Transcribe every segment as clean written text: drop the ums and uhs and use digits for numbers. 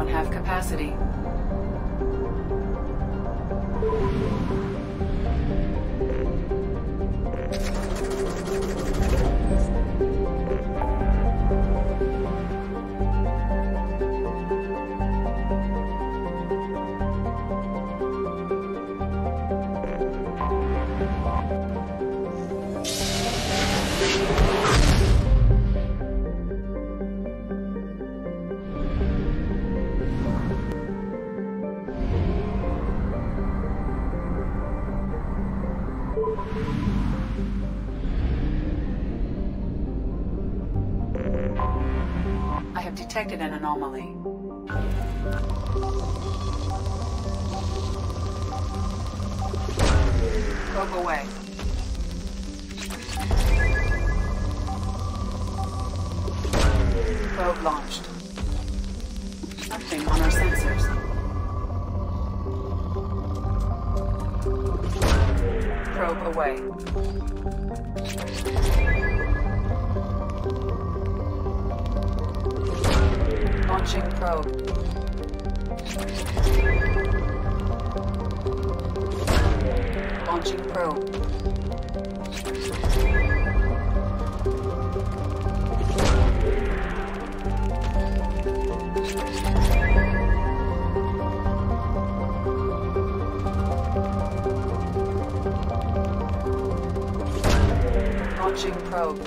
1/2 capacity. I have detected an anomaly. Probe away. Probe launched. Something on our sensors. Probe away. Launching probe. Launching probe. Launching probe.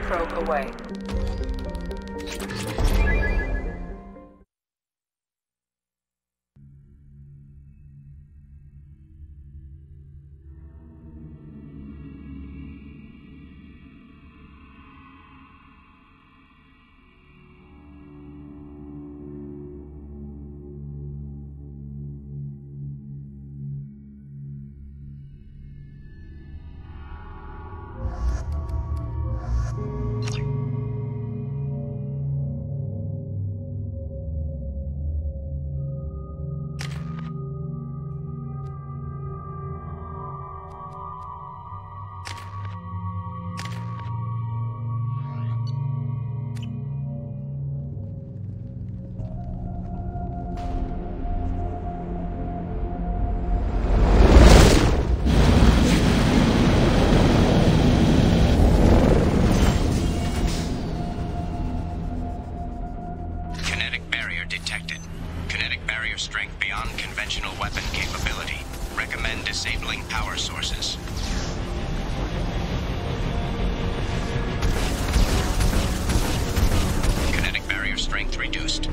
Probe away. Detected. Kinetic barrier strength beyond conventional weapon capability. Recommend disabling power sources. Kinetic barrier strength reduced.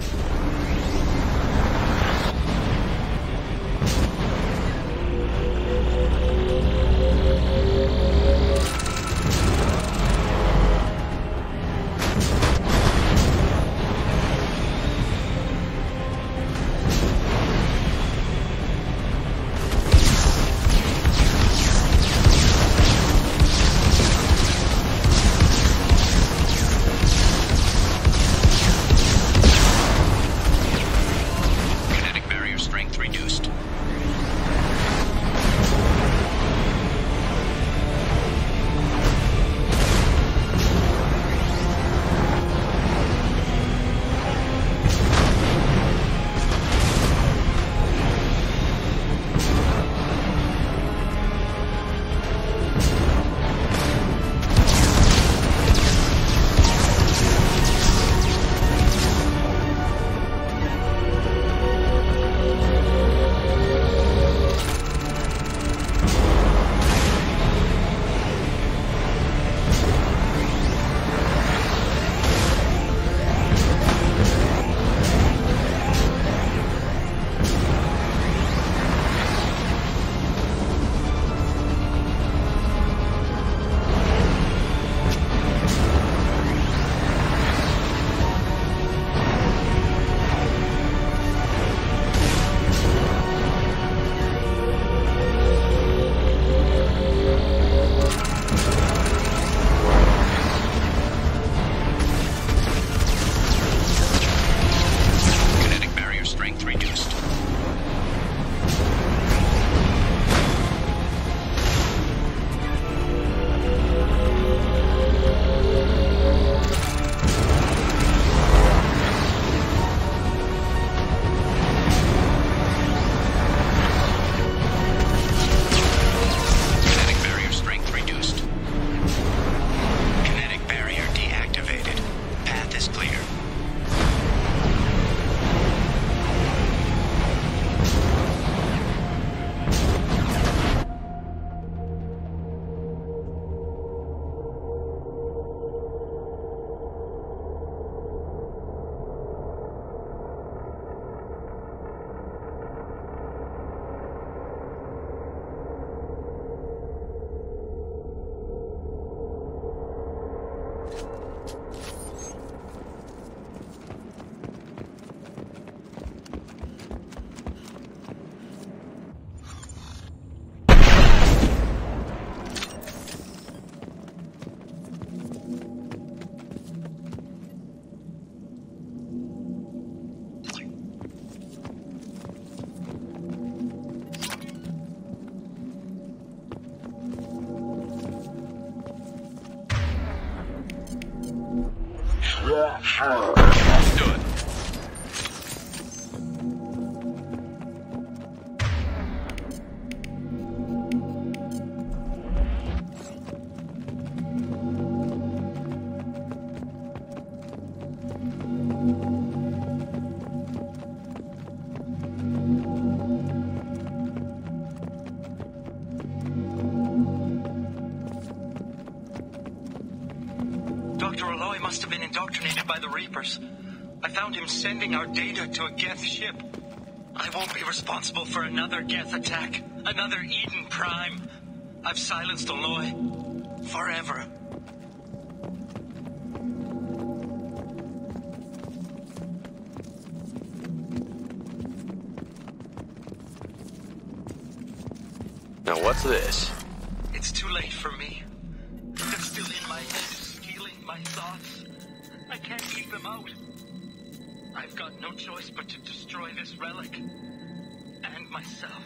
Stood. Dr. Aloy must have been indoctrinated by the Reapers. I found him sending our data to a Geth ship. I won't be responsible for another Geth attack. Another Eden Prime. I've silenced Aloy. Forever. Now what's this? It's too late for me. They're still in my head, stealing my thoughts. I can't keep them out. I've got no choice but to destroy this relic. And myself.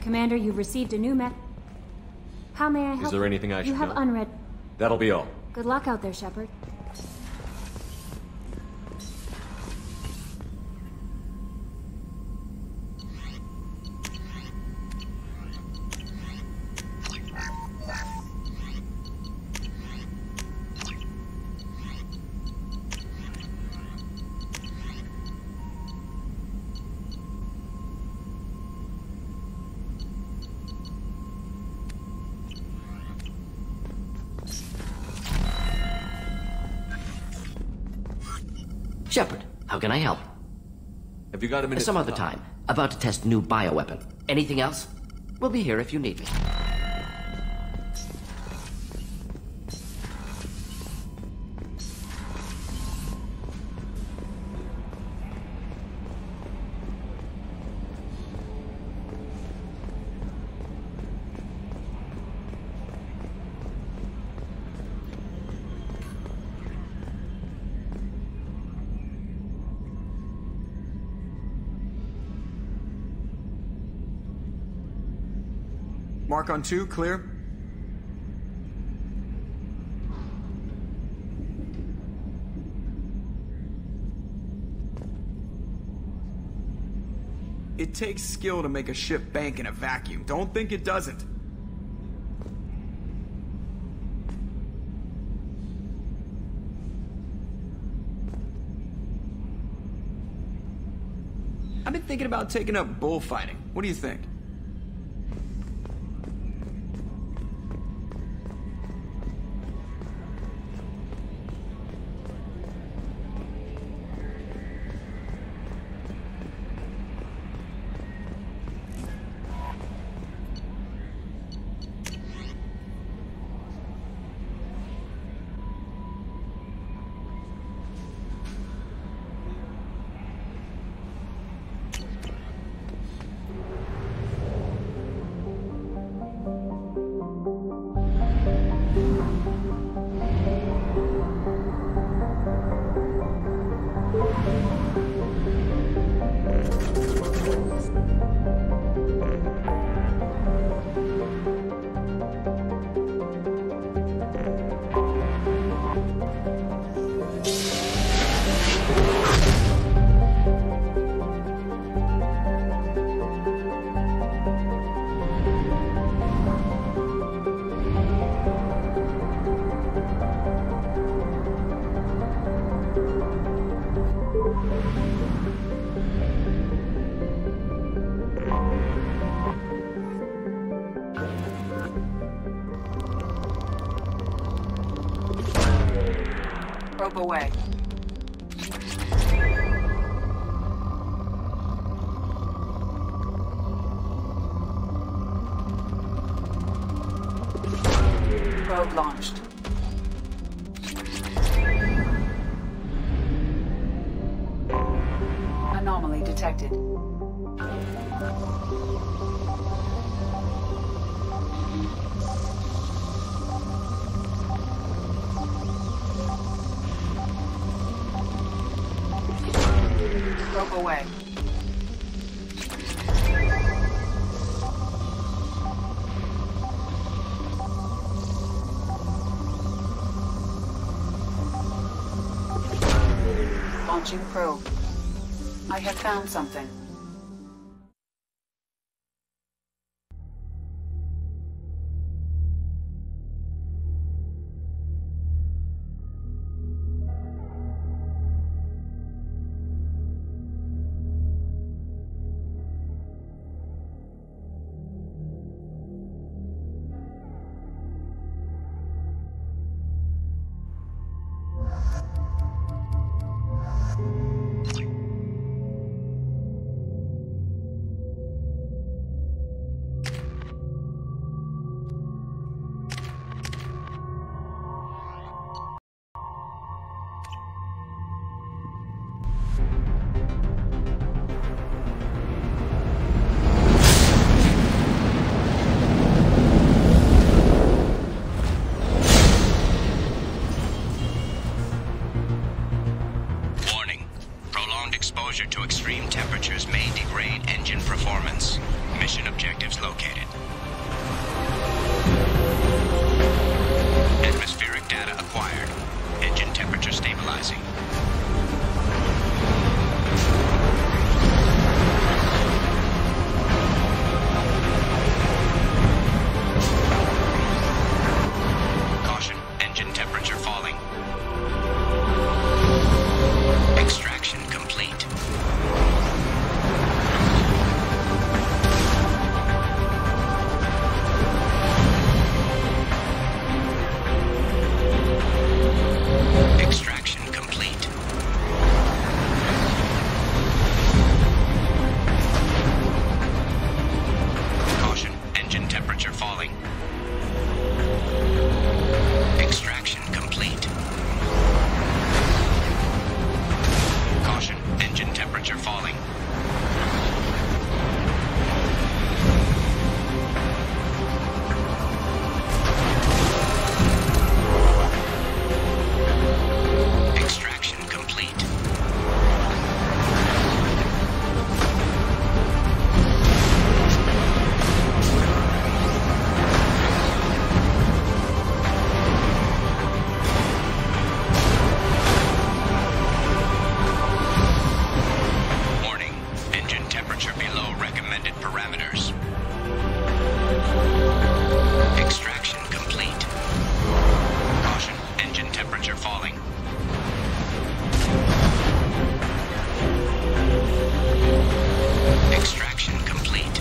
Commander, you've received a new How may I help? Is there anything I should You have know? unread. That'll be all. Good luck out there, Shepard. Shepard, how can I help? Have you got a minute? Some other time. About to test new bioweapon. Anything else? We'll be here if you need me. Mark on 2, clear. It takes skill to make a ship bank in a vacuum. Don't think it doesn't. I've been thinking about taking up bullfighting. What do you think? Probe away. Probe launched. Anomaly detected. Probe away. Launching probe. I have found something. Exposure to extreme temperatures may degrade engine performance. Mission objectives located. Atmospheric data acquired. Engine temperature stabilizing. Caution, engine temperature falling. Extraction complete. Extraction complete. Caution, engine temperature falling. Extraction complete. Caution, engine temperature falling. Extraction complete. Warning, engine temperature below recommended parameters. Extraction complete. Caution, engine temperature falling. Extraction complete.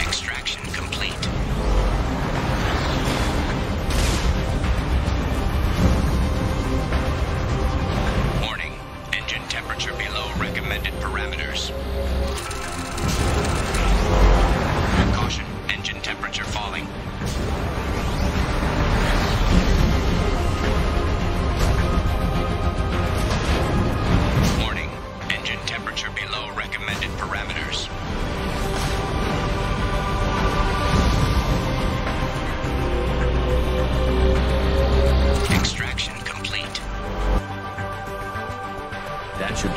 Extraction complete. Warning, engine temperature below recommended parameters. Caution, engine temperature falling. Warning, engine temperature below recommended parameters. Extraction complete. That should...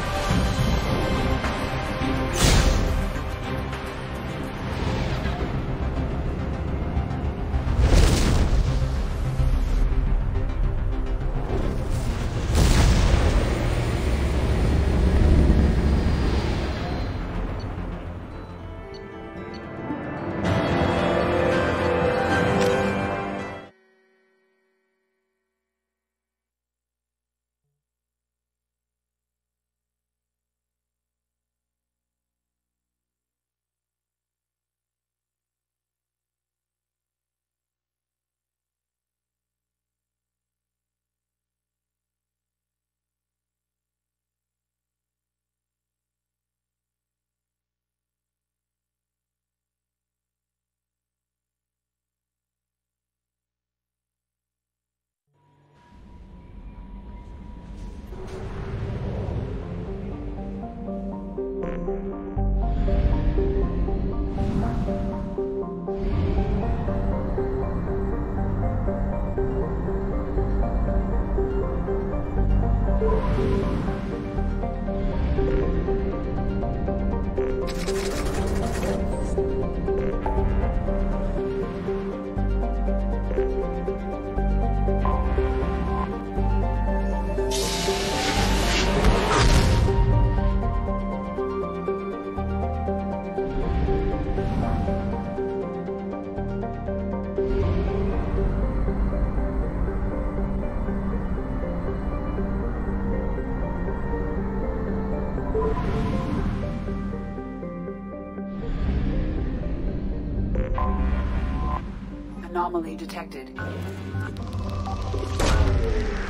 Anomaly detected.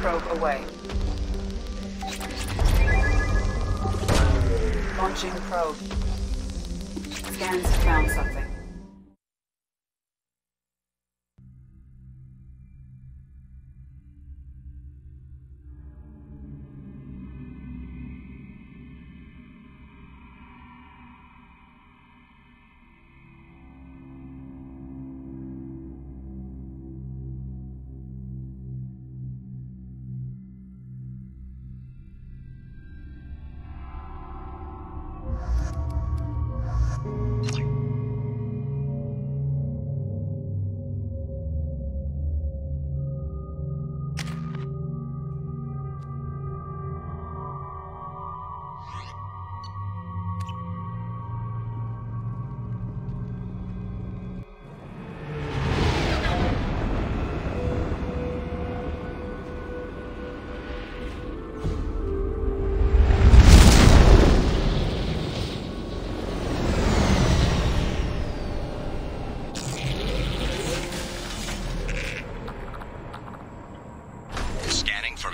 Probe away. Launching probe. Scans have found something.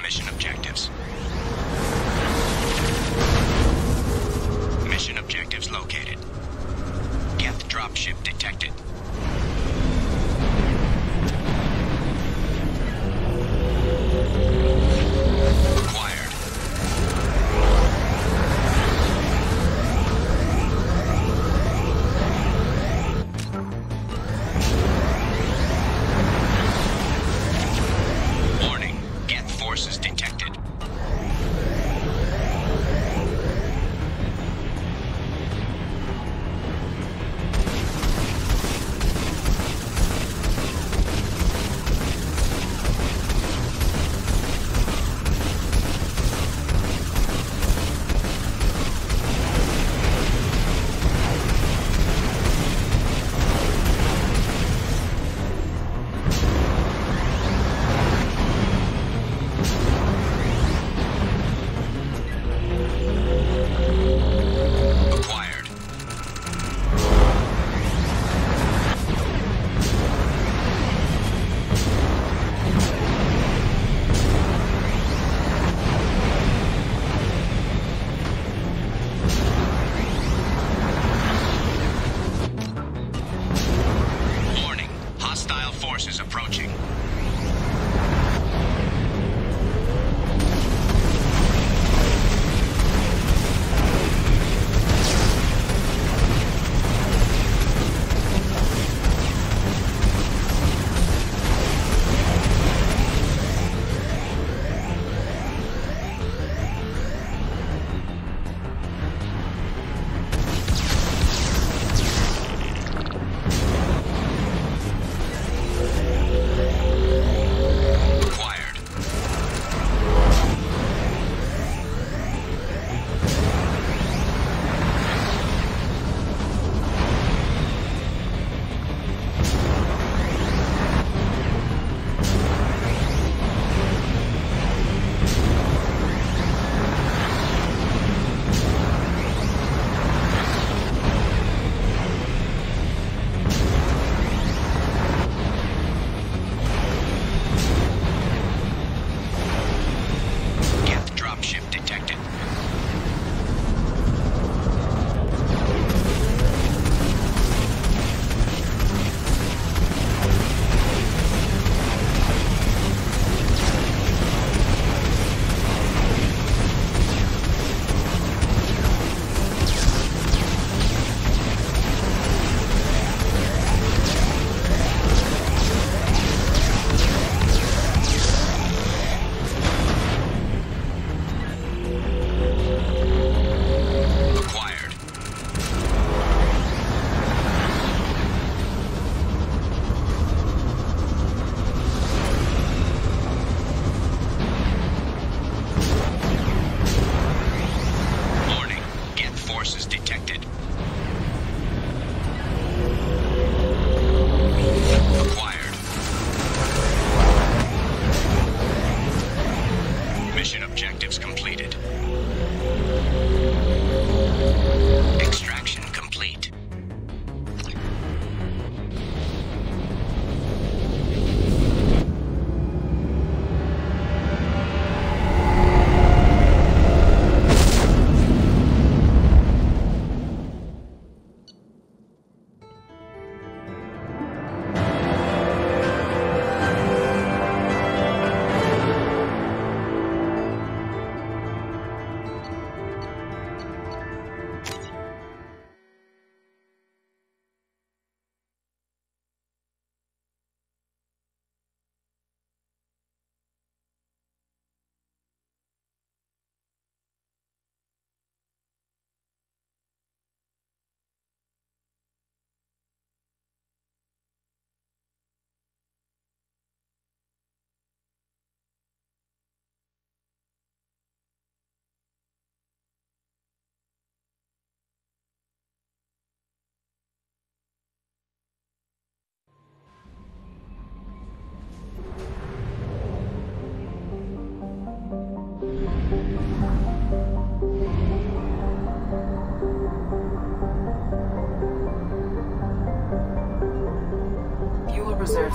Mission objectives. Mission objectives located. Geth dropship detected. Acquired. Warning. Geth forces detected.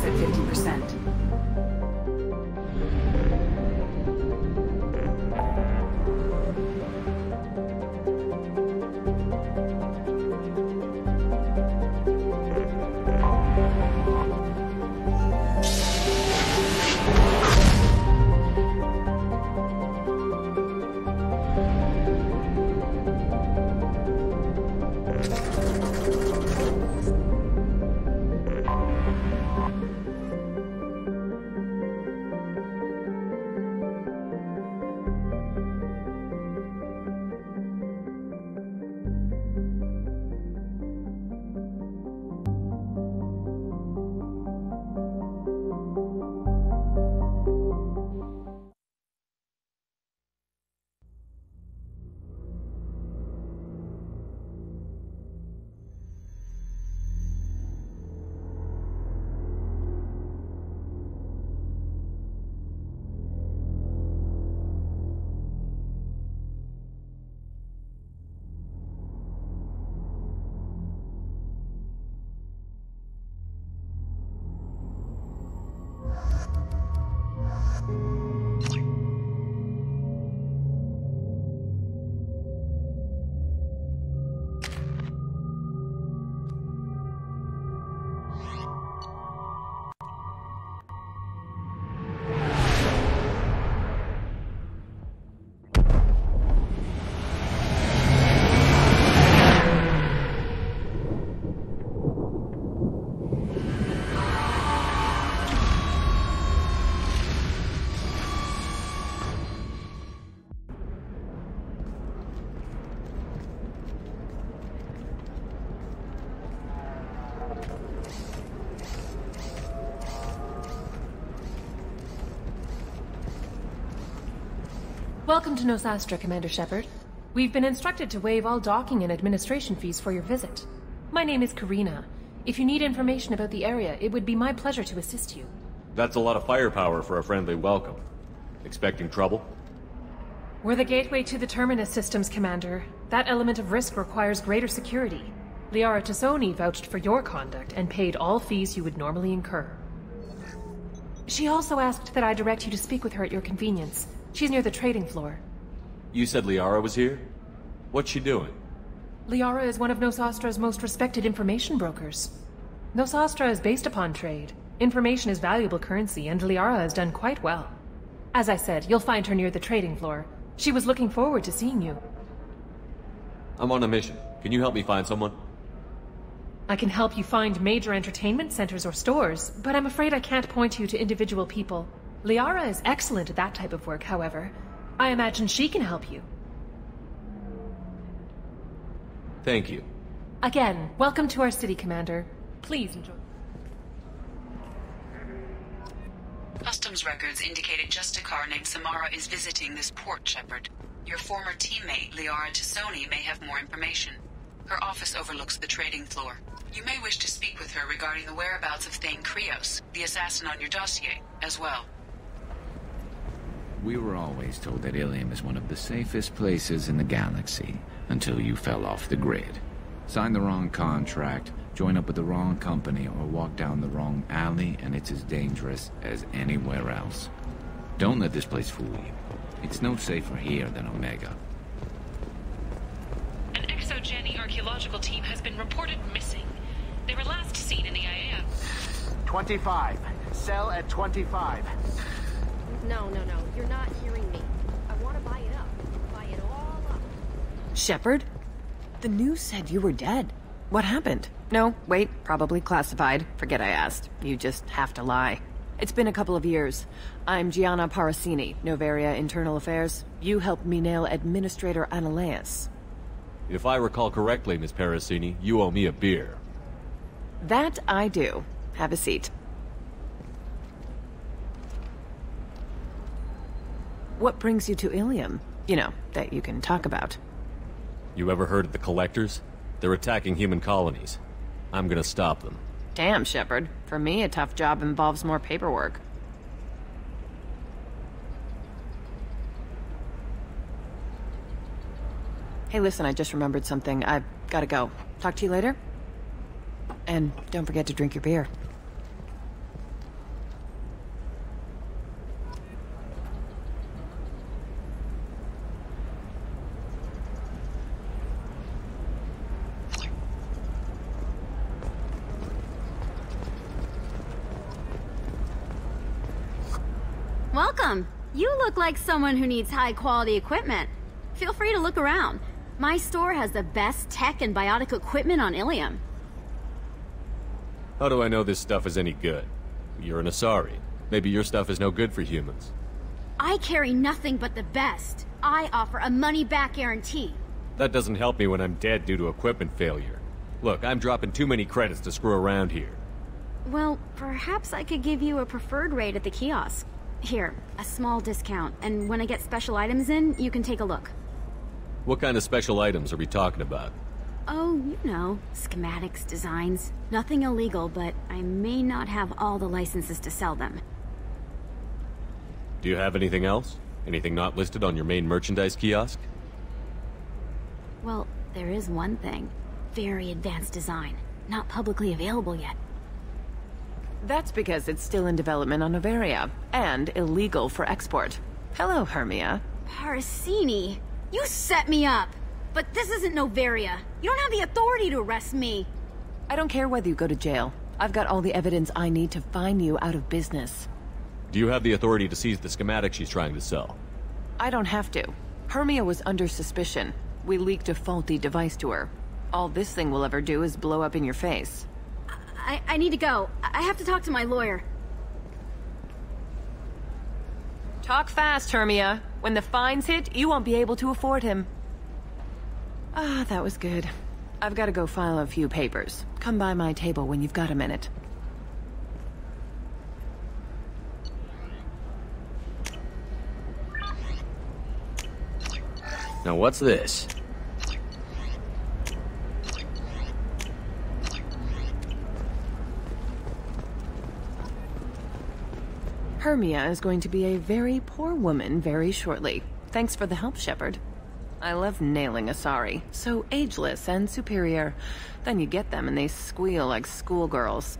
at 50%. Welcome to Nosastra, Commander Shepard. We've been instructed to waive all docking and administration fees for your visit. My name is Karina. If you need information about the area, it would be my pleasure to assist you. That's a lot of firepower for a friendly welcome. Expecting trouble? We're the gateway to the Terminus systems, Commander. That element of risk requires greater security. Liara Tassoni vouched for your conduct and paid all fees you would normally incur. She also asked that I direct you to speak with her at your convenience. She's near the trading floor. You said Liara was here? What's she doing? Liara is one of Nosastra's most respected information brokers. Nosastra is based upon trade. Information is valuable currency, and Liara has done quite well. As I said, you'll find her near the trading floor. She was looking forward to seeing you. I'm on a mission. Can you help me find someone? I can help you find major entertainment centers or stores, but I'm afraid I can't point you to individual people. Liara is excellent at that type of work, however. I imagine she can help you. Thank you. Again, welcome to our city, Commander. Please enjoy. Customs records indicated just a car named Samara is visiting this port, Shepard. Your former teammate, Liara Tassoni, may have more information. Her office overlooks the trading floor. You may wish to speak with her regarding the whereabouts of Thane Krios, the assassin on your dossier, as well. We were always told that Ilium is one of the safest places in the galaxy, until you fell off the grid. Sign the wrong contract, join up with the wrong company, or walk down the wrong alley, and it's as dangerous as anywhere else. Don't let this place fool you. It's no safer here than Omega. An exogeny archaeological team has been reported missing. They were last seen in the IAM. 25. Sell at 25. No. You're not hearing me. I want to buy it up. Buy it all up. Shepard? The news said you were dead. What happened? No, wait, probably classified. Forget I asked. You just have to lie. It's been a couple of years. I'm Gianna Parasini, Novaria Internal Affairs. You helped me nail Administrator Analeas. If I recall correctly, Miss Parasini, you owe me a beer. That I do. Have a seat. What brings you to Ilium? You know, that you can talk about. You ever heard of the Collectors? They're attacking human colonies. I'm gonna stop them. Damn, Shepard. For me, a tough job involves more paperwork. Hey, listen, I just remembered something. I've gotta go. Talk to you later? And don't forget to drink your beer. Welcome. You look like someone who needs high-quality equipment. Feel free to look around. My store has the best tech and biotic equipment on Ilium. How do I know this stuff is any good? You're an Asari. Maybe your stuff is no good for humans. I carry nothing but the best. I offer a money-back guarantee. That doesn't help me when I'm dead due to equipment failure. Look, I'm dropping too many credits to screw around here. Well, perhaps I could give you a preferred rate at the kiosk. Here, a small discount, and when I get special items in, you can take a look. What kind of special items are we talking about? Oh, you know, schematics, designs. Nothing illegal, but I may not have all the licenses to sell them. Do you have anything else? Anything not listed on your main merchandise kiosk? Well, there is one thing. Very advanced design. Not publicly available yet. That's because it's still in development on Novaria, and illegal for export. Hello, Hermia. Parsini, you set me up! But this isn't Novaria. You don't have the authority to arrest me. I don't care whether you go to jail. I've got all the evidence I need to find you out of business. Do you have the authority to seize the schematic she's trying to sell? I don't have to. Hermia was under suspicion. We leaked a faulty device to her. All this thing will ever do is blow up in your face. I need to go. I have to talk to my lawyer. Talk fast, Hermia. When the fines hit, you won't be able to afford him. Ah, that was good. I've got to go file a few papers. Come by my table when you've got a minute. Now what's this? Hermia is going to be a very poor woman very shortly. Thanks for the help, Shepard. I love nailing Asari. So ageless and superior. Then you get them and they squeal like schoolgirls.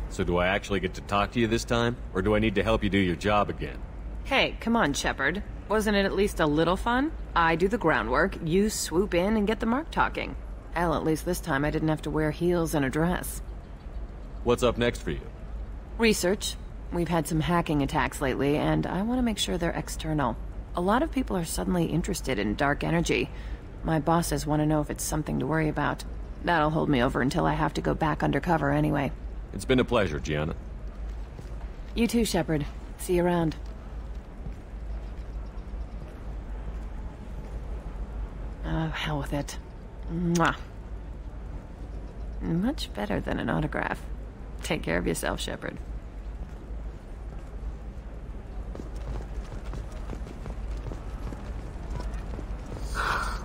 So do I actually get to talk to you this time? Or do I need to help you do your job again? Hey, come on, Shepard. Wasn't it at least a little fun? I do the groundwork, you swoop in and get the mark talking. Hell, at least this time I didn't have to wear heels and a dress. What's up next for you? Research. We've had some hacking attacks lately, and I want to make sure they're external. A lot of people are suddenly interested in dark energy. My bosses want to know if it's something to worry about. That'll hold me over until I have to go back undercover anyway. It's been a pleasure, Gianna. You too, Shepard. See you around. Oh, hell with it. Mwah. Much better than an autograph. Take care of yourself, Shepard.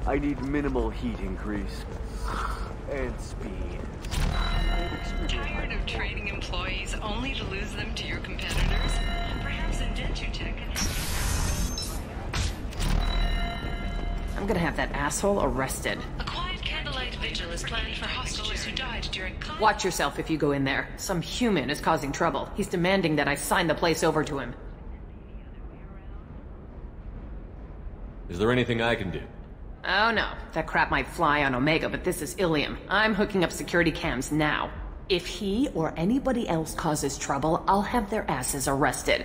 I need minimal heat increase. And speed. Tired of training employees only to lose them to your competitors? Perhaps Indentutech can help. I'm gonna have that asshole arrested. A quiet candlelight vigil is planned for hostages who died during... Watch yourself if you go in there. Some human is causing trouble. He's demanding that I sign the place over to him. Is there anything I can do? Oh no, that crap might fly on Omega, but this is Ilium. I'm hooking up security cams now. If he or anybody else causes trouble, I'll have their asses arrested.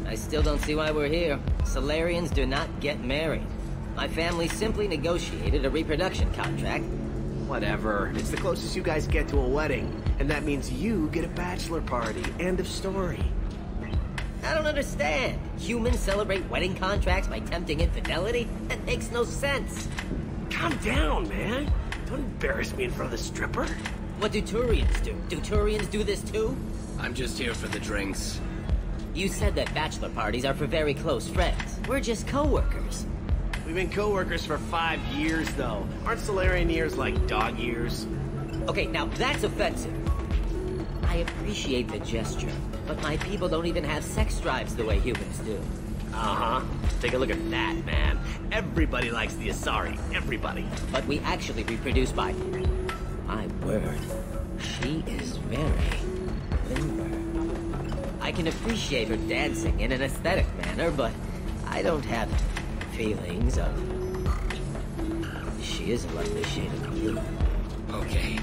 I still don't see why we're here. Solarians do not get married. My family simply negotiated a reproduction contract. Whatever. It's the closest you guys get to a wedding. And that means you get a bachelor party. End of story. I don't understand. Humans celebrate wedding contracts by tempting infidelity? That makes no sense. Calm down, man. Don't embarrass me in front of the stripper. What do Turians do? Do Turians do this too? I'm just here for the drinks. You said that bachelor parties are for very close friends. We're just co-workers. We've been co-workers for 5 years, though. Aren't Solarian years like dog years? Okay, now that's offensive. I appreciate the gesture, but my people don't even have sex drives the way humans do. Uh-huh. Take a look at that, man. Everybody likes the Asari. Everybody. But we actually reproduce by... My word. She is very limber. I can appreciate her dancing in an aesthetic manner, but I don't have feelings of... She is a lovely shade of blue. Okay,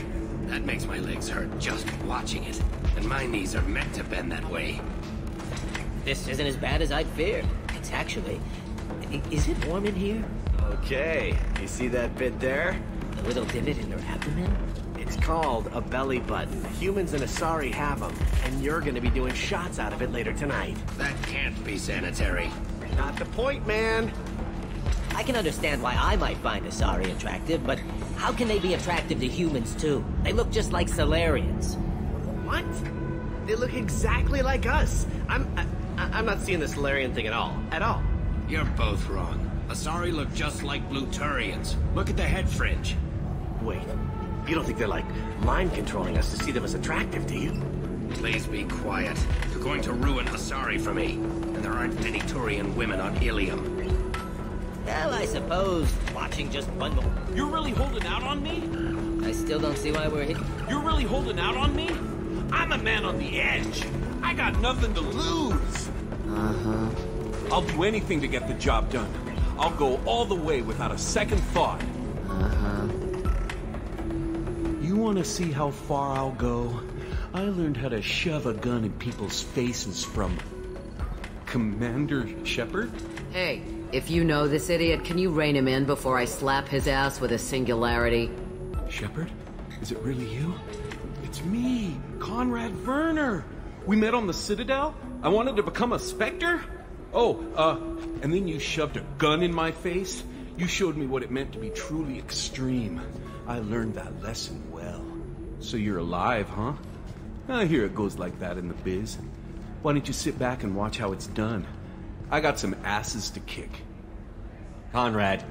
that makes my legs hurt just watching it. And my knees are meant to bend that way. This isn't as bad as I'd feared. It's actually... Is it warm in here? Okay, you see that bit there? The little divot in her abdomen? It's called a belly button. Humans and Asari have them, and you're gonna be doing shots out of it later tonight. That can't be sanitary. Not the point, man. I can understand why I might find Asari attractive, but how can they be attractive to humans too? They look just like Solarians. What? They look exactly like us. I'm not seeing the Solarian thing at all. At all. You're both wrong. Asari look just like Bluturians. Look at the head fringe. Wait, you don't think they're like mind controlling us to see them as attractive, do you? Please be quiet. You're going to ruin Asari for me. And there aren't many Turian women on Ilium. Well, I suppose watching just bundle. You're really holding out on me? I still don't see why we're here. You're really holding out on me? I'm a man on the edge. I got nothing to lose. Uh-huh. I'll do anything to get the job done. I'll go all the way without a second thought. Uh-huh. You want to see how far I'll go? I learned how to shove a gun in people's faces from... Commander Shepard? Hey, if you know this idiot, can you rein him in before I slap his ass with a singularity? Shepard? Is it really you? It's me, Conrad Werner. We met on the Citadel? I wanted to become a Spectre? And then you shoved a gun in my face? You showed me what it meant to be truly extreme. I learned that lesson well. So you're alive, huh? I hear it goes like that in the biz. Why don't you sit back and watch how it's done? I got some asses to kick. Conrad,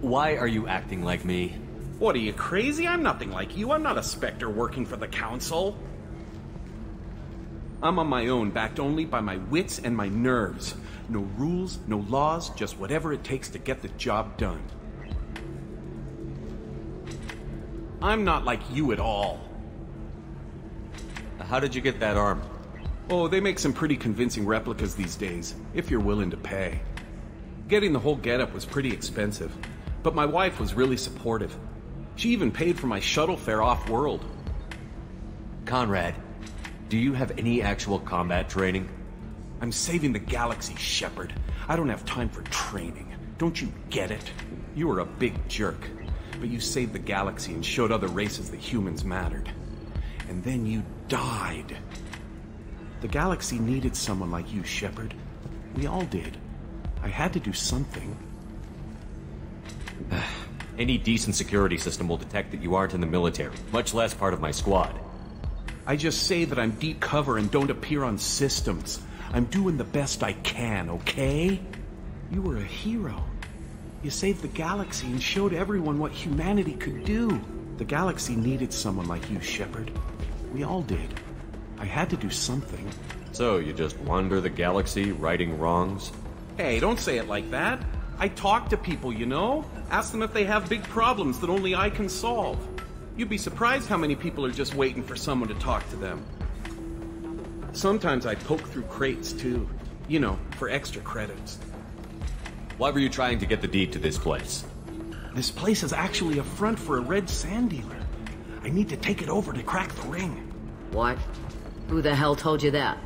why are you acting like me? What, are you crazy? I'm nothing like you. I'm not a Spectre working for the Council. I'm on my own, backed only by my wits and my nerves. No rules, no laws, just whatever it takes to get the job done. I'm not like you at all. How did you get that armor? Oh, they make some pretty convincing replicas these days, if you're willing to pay. Getting the whole getup was pretty expensive, but my wife was really supportive. She even paid for my shuttle fare off-world. Conrad, do you have any actual combat training? I'm saving the galaxy, Shepard. I don't have time for training. Don't you get it? You were a big jerk, but you saved the galaxy and showed other races that humans mattered. And then you died. The galaxy needed someone like you, Shepard. We all did. I had to do something. Any decent security system will detect that you aren't in the military, much less part of my squad. I just say that I'm deep cover and don't appear on systems. I'm doing the best I can, okay? You were a hero. You saved the galaxy and showed everyone what humanity could do. The galaxy needed someone like you, Shepard. We all did. I had to do something. So, you just wander the galaxy, righting wrongs? Hey, don't say it like that. I talk to people, you know? Ask them if they have big problems that only I can solve. You'd be surprised how many people are just waiting for someone to talk to them. Sometimes I poke through crates, too. You know, for extra credits. Why were you trying to get the deed to this place? This place is actually a front for a red sand dealer. I need to take it over to crack the ring. What? Who the hell told you that?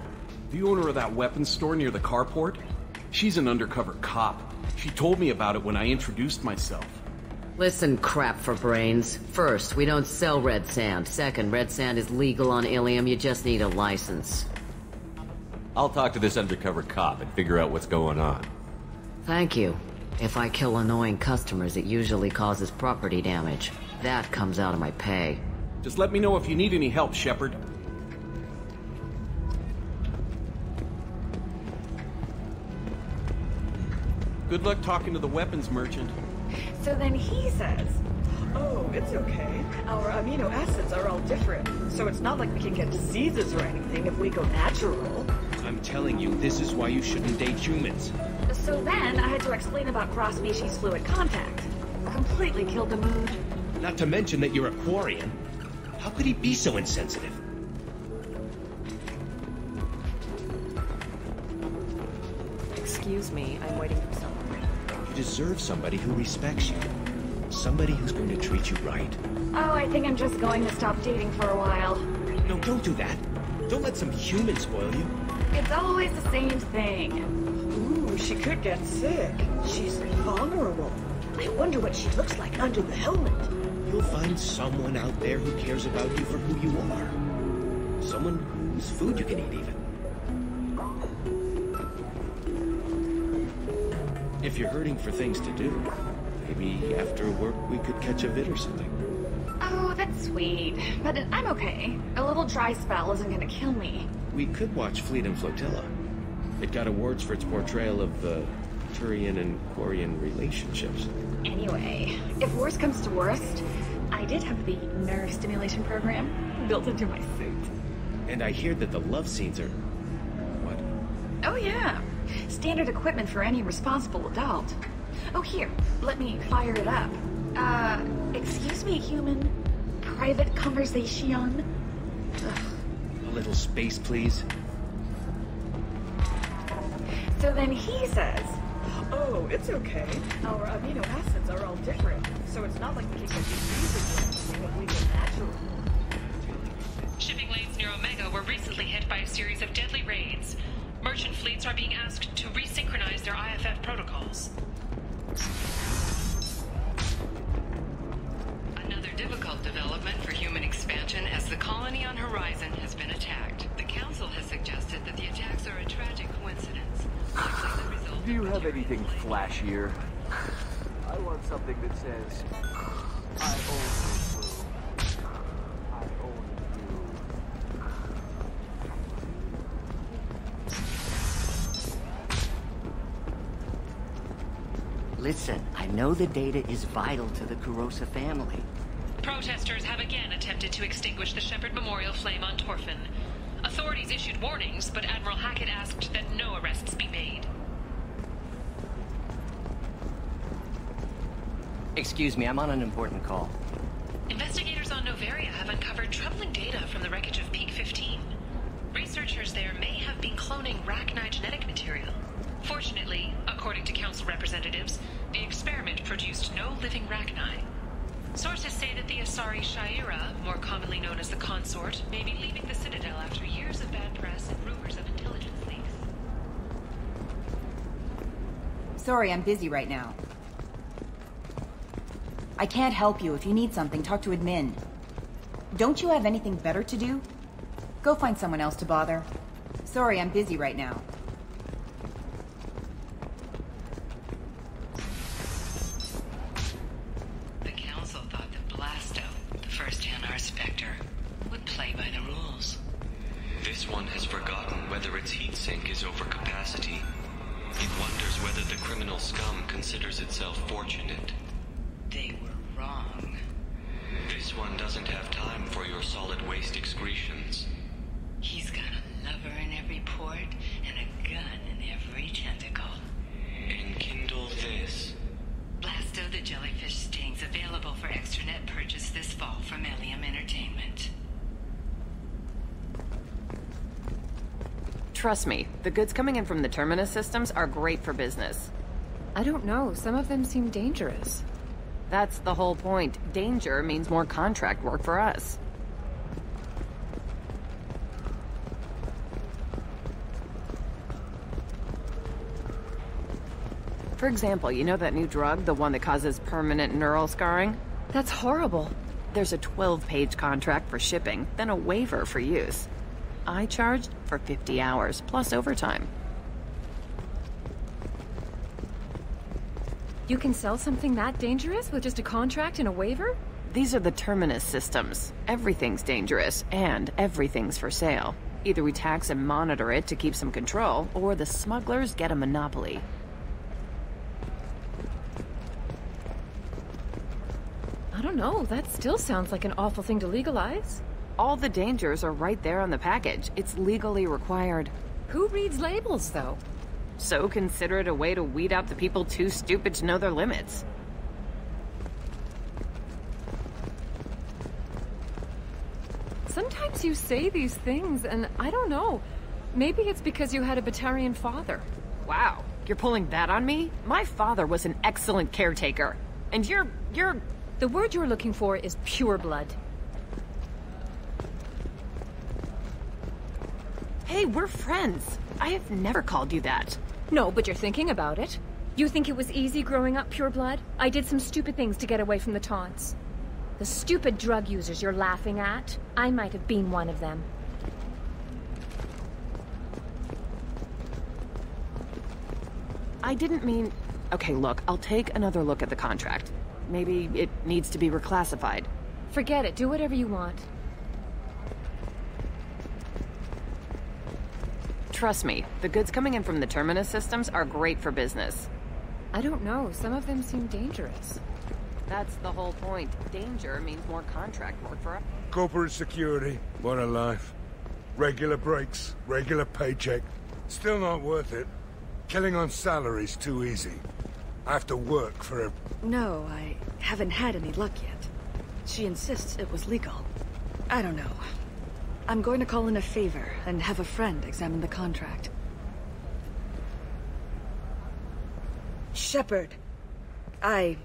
The owner of that weapons store near the carport. She's an undercover cop. She told me about it when I introduced myself. Listen, crap for brains. First, we don't sell red sand. Second, red sand is legal on Ilium. You just need a license. I'll talk to this undercover cop and figure out what's going on. Thank you. If I kill annoying customers, it usually causes property damage. That comes out of my pay. Just let me know if you need any help, Shepard. Good luck talking to the weapons merchant. So then he says, oh, it's okay. Our amino acids are all different, so it's not like we can get diseases or anything if we go natural. I'm telling you, this is why you shouldn't date humans. So then I had to explain about cross-species fluid contact. Completely killed the mood. Not to mention that you're a Quarian. How could he be so insensitive? Excuse me, I'm waiting for someone. You deserve somebody who respects you. Somebody who's going to treat you right. Oh, I think I'm just going to stop dating for a while. No, don't do that. Don't let some human spoil you. It's always the same thing. Ooh, she could get sick. She's vulnerable. I wonder what she looks like under the helmet. You'll find someone out there who cares about you for who you are. Someone whose food you can eat, even. If you're hurting for things to do, maybe after work we could catch a vid or something. Oh, that's sweet. But I'm okay. A little dry spell isn't gonna kill me. We could watch Fleet and Flotilla. It got awards for its portrayal of the Turian and Quarian relationships. Anyway, if worst comes to worst, I did have the nerve stimulation program built into my suit. And I hear that the love scenes are... what? Oh yeah. Standard equipment for any responsible adult. Oh here, let me fire it up. Excuse me, human. Private conversation? Ugh. A little space, please. So then he says, oh, it's okay. Our amino acids are all different. So it's not like we can get diseases or anything if we go natural. Shipping lanes near Omega were recently hit by a series of deadly raids. Merchant fleets are being asked to resynchronize their IFF protocols. Another difficult development for human expansion as the colony on Horizon has been attacked. The Council has suggested that the attacks are a tragic coincidence. Likely the result. Do you have anything flashier? I want something that says, I own you. I own you. Listen, I know the data is vital to the Kurosa family. Protesters have again attempted to extinguish the Shepard Memorial flame on Torfin. Authorities issued warnings, but Admiral Hackett asked that no arrests be made. Excuse me, I'm on an important call. Investigators on Novaria have uncovered troubling data from the wreckage of Peak 15. Researchers there may have been cloning Rachni genetic material. Fortunately, according to Council representatives, the experiment produced no living Rachni. Sources say that the Asari Shaira, more commonly known as the Consort, may be leaving the Citadel after years of bad press and rumors of intelligence leaks. Sorry, I'm busy right now. I can't help you. If you need something, talk to admin. Don't you have anything better to do? Go find someone else to bother. Sorry, I'm busy right now. The Council thought that Blasto, the first Hanar Spectre, would play by the rules. This one has forgotten whether its heat sink is over capacity. It wonders whether the criminal scum considers itself fortunate. They were wrong. This one doesn't have time for your solid waste excretions. He's got a lover in every port and a gun in every tentacle. Enkindle this. Blasto the Jellyfish Sting's available for extranet purchase this fall from Ilium Entertainment. Trust me, the goods coming in from the Terminus systems are great for business. I don't know, some of them seem dangerous. That's the whole point. Danger means more contract work for us. For example, you know that new drug, the one that causes permanent neural scarring? That's horrible. There's a 12-page contract for shipping, then a waiver for use. I charged for 50 hours, plus overtime. You can sell something that dangerous with just a contract and a waiver? These are the Terminus systems. Everything's dangerous, and everything's for sale. Either we tax and monitor it to keep some control, or the smugglers get a monopoly. I don't know, that still sounds like an awful thing to legalize. All the dangers are right there on the package. It's legally required. Who reads labels, though? So consider it a way to weed out the people too stupid to know their limits. Sometimes you say these things, and I don't know. Maybe it's because you had a Batarian father. Wow, you're pulling that on me? My father was an excellent caretaker. And you're... The word you're looking for is pure blood. Hey, we're friends. I have never called you that. No, but you're thinking about it. You think it was easy growing up pure blood? I did some stupid things to get away from the taunts. The stupid drug users you're laughing at, I might have been one of them. I didn't mean... Okay, look, I'll take another look at the contract. Maybe it needs to be reclassified. Forget it, do whatever you want. Trust me, the goods coming in from the Terminus systems are great for business. I don't know, some of them seem dangerous. That's the whole point. Danger means more contract work for us. Corporate security, what a life. Regular breaks, regular paycheck. Still not worth it. Killing on salary's too easy. I have to work for a... No, I haven't had any luck yet. She insists it was legal. I don't know. I'm going to call in a favor and have a friend examine the contract. Shepard. I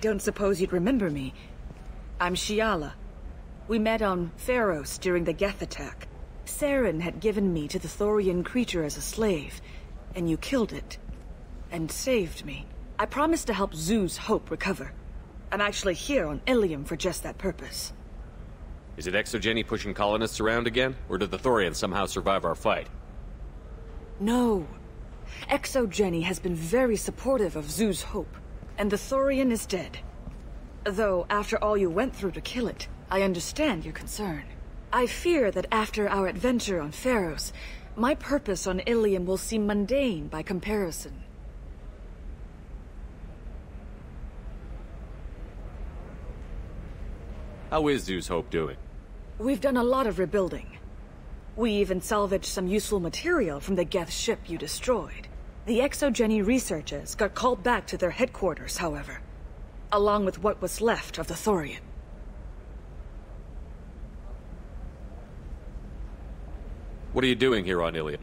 don't suppose you'd remember me. I'm Shiala. We met on Pharos during the Geth attack. Saren had given me to the Thorian creature as a slave, and you killed it. And saved me. I promised to help Zeus Hope recover. I'm actually here on Ilium for just that purpose. Is it Exogeny pushing colonists around again? Or did the Thorians somehow survive our fight? No. Exogeny has been very supportive of Zeus Hope, and the Thorian is dead. Though, after all you went through to kill it, I understand your concern. I fear that after our adventure on Pharos, my purpose on Ilium will seem mundane by comparison. How is Zeus Hope doing? We've done a lot of rebuilding. We even salvaged some useful material from the Geth ship you destroyed. The Exogeny researchers got called back to their headquarters, however, along with what was left of the Thorian. What are you doing here on Ilium?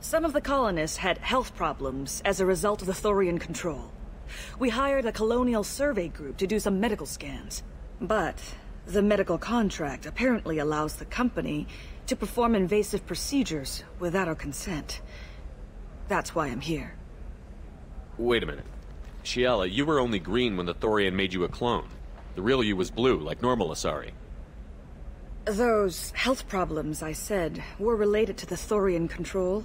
Some of the colonists had health problems as a result of the Thorian control. We hired a colonial survey group to do some medical scans. But the medical contract apparently allows the company to perform invasive procedures without our consent. That's why I'm here. Wait a minute. Shiala, you were only green when the Thorian made you a clone. The real you was blue, like normal Asari. Those health problems I said were related to the Thorian control.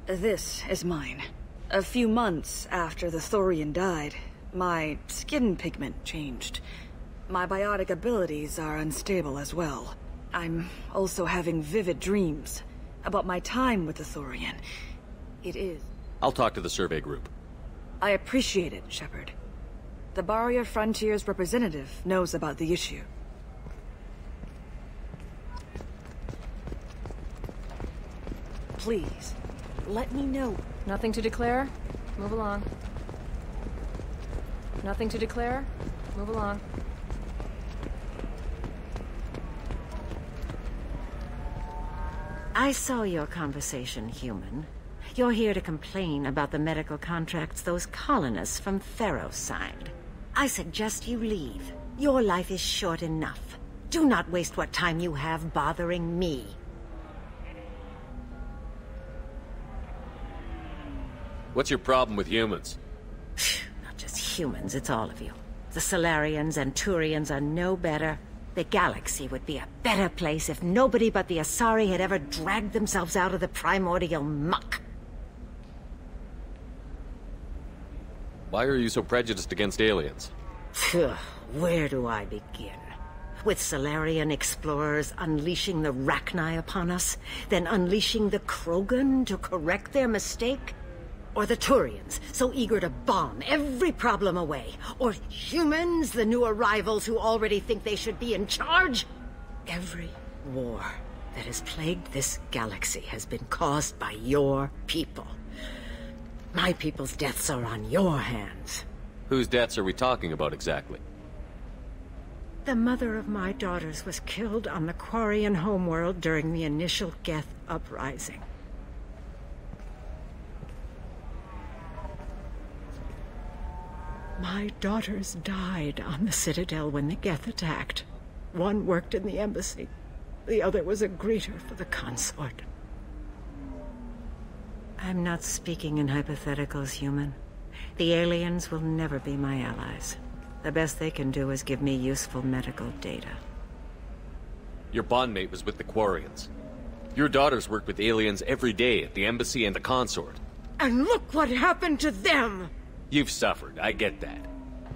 This is mine. A few months after the Thorian died, my skin pigment changed. My biotic abilities are unstable as well. I'm also having vivid dreams about my time with the Thorian. It is... I'll talk to the survey group. I appreciate it, Shepard. The Barrier Frontiers representative knows about the issue. Please, let me know. Nothing to declare? Move along. Nothing to declare? Move along. I saw your conversation, human. You're here to complain about the medical contracts those colonists from Pharos signed. I suggest you leave. Your life is short enough. Do not waste what time you have bothering me. What's your problem with humans? Not just humans, it's all of you. The Solarians and Turians are no better. The galaxy would be a better place if nobody but the Asari had ever dragged themselves out of the primordial muck. Why are you so prejudiced against aliens? Where do I begin? With Solarian explorers unleashing the Rachni upon us, then unleashing the Krogan to correct their mistake? Or the Turians, so eager to bomb every problem away? Or humans, the new arrivals who already think they should be in charge? Every war that has plagued this galaxy has been caused by your people. My people's deaths are on your hands. Whose deaths are we talking about exactly? The mother of my daughters was killed on the Quarian homeworld during the initial Geth uprising. My daughters died on the Citadel when the Geth attacked. One worked in the embassy. The other was a greeter for the consort. I'm not speaking in hypotheticals, human. The aliens will never be my allies. The best they can do is give me useful medical data. Your bondmate was with the Quarians. Your daughters worked with aliens every day at the embassy and the consort. And look what happened to them! You've suffered, I get that.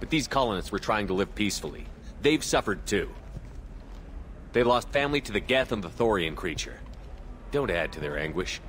But these colonists were trying to live peacefully. They've suffered too. They lost family to the Geth and the Thorian creature. Don't add to their anguish.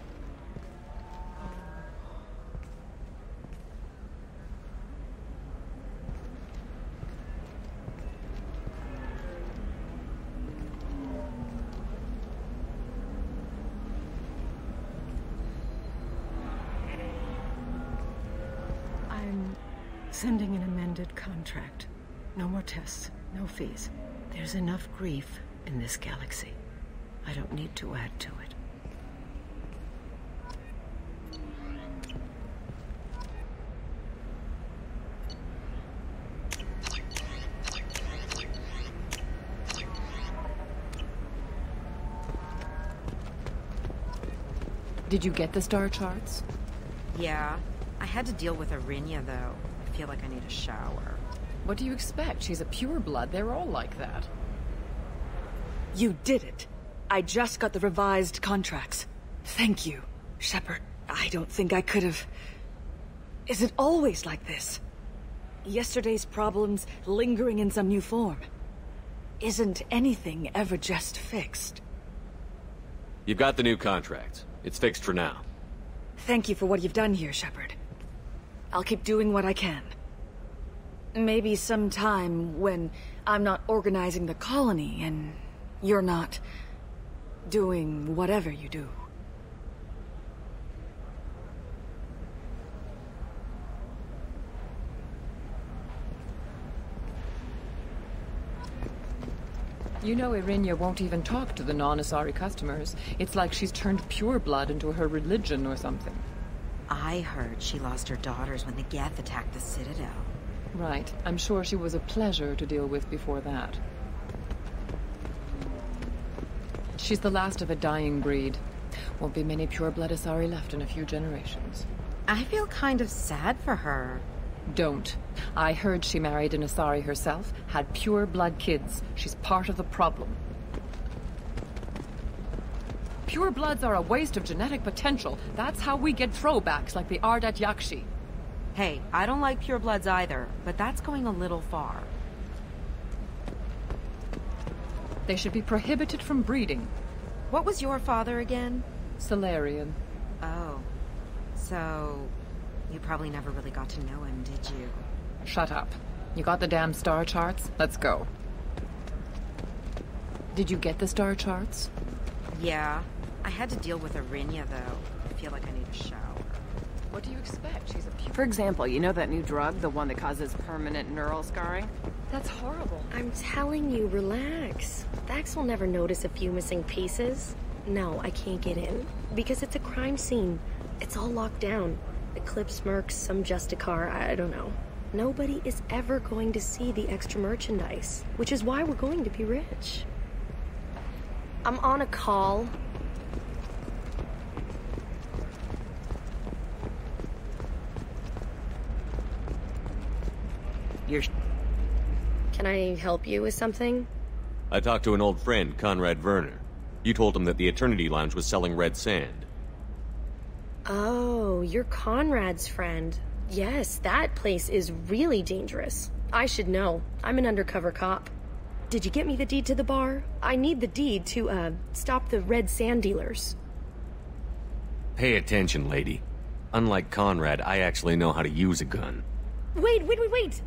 Sending an amended contract. No more tests, no fees. There's enough grief in this galaxy. I don't need to add to it. Did you get the star charts? Yeah. I had to deal with Arinya, though. I feel like I need a shower. What do you expect? She's a pureblood. They're all like that. You did it. I just got the revised contracts. Thank you, Shepard. I don't think I could have... Is it always like this? Yesterday's problems lingering in some new form. Isn't anything ever just fixed? You've got the new contract. It's fixed for now. Thank you for what you've done here, Shepard. I'll keep doing what I can. Maybe sometime when I'm not organizing the colony and you're not doing whatever you do. You know Arinya won't even talk to the non-Asari customers. It's like she's turned pureblood into her religion or something. I heard she lost her daughters when the Geth attacked the Citadel. Right. I'm sure she was a pleasure to deal with before that. She's the last of a dying breed. Won't be many pureblood Asari left in a few generations. I feel kind of sad for her. Don't. I heard she married an Asari herself, had pure blood kids. She's part of the problem. Pure bloods are a waste of genetic potential. That's how we get throwbacks like the Ardat Yakshi. Hey, I don't like purebloods either, but that's going a little far. They should be prohibited from breeding. What was your father again? Salarian. Oh. So... you probably never really got to know him, did you? Shut up. You got the damn star charts? Let's go. Did you get the star charts? Yeah. I had to deal with Arinya, though. I feel like I need a shower. What do you expect? She's a For example, you know that new drug? The one that causes permanent neural scarring? That's horrible. I'm telling you, relax. Vax will never notice a few missing pieces. No, I can't get in. Because it's a crime scene. It's all locked down. Eclipse mercs, some Justicar, I don't know. Nobody is ever going to see the extra merchandise, which is why we're going to be rich. I'm on a call. Can I help you with something? I talked to an old friend, Conrad Werner. You told him that the Eternity Lounge was selling red sand. Oh, you're Conrad's friend. Yes, that place is really dangerous. I should know. I'm an undercover cop. Did you get me the deed to the bar? I need the deed to, stop the red sand dealers. Pay attention, lady. Unlike Conrad, I actually know how to use a gun. Wait!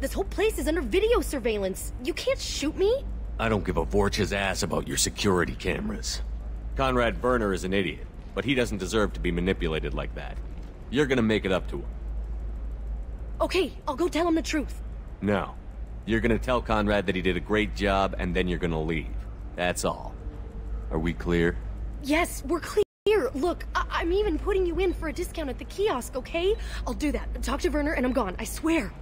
This whole place is under video surveillance. You can't shoot me? I don't give a Vorch's ass about your security cameras. Conrad Werner is an idiot, but he doesn't deserve to be manipulated like that. You're gonna make it up to him. Okay, I'll go tell him the truth. No. You're gonna tell Conrad that he did a great job, and then you're gonna leave. That's all. Are we clear? Yes, we're clear. Look, I'm even putting you in for a discount at the kiosk, okay? I'll do that. Talk to Werner and I'm gone, I swear.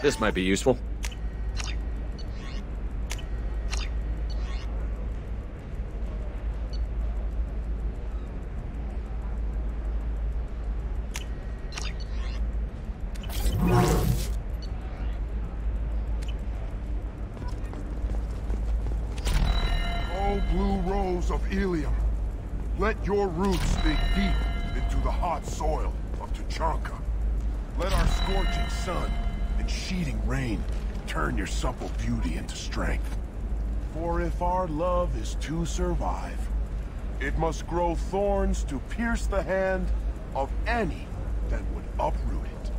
This might be useful. Oh, blue rose of Ilium, let your roots dig deep into the hot soil of Tuchanka. Let our scorching sun and sheeting rain turn your supple beauty into strength. For if our love is to survive, it must grow thorns to pierce the hand of any that would uproot it.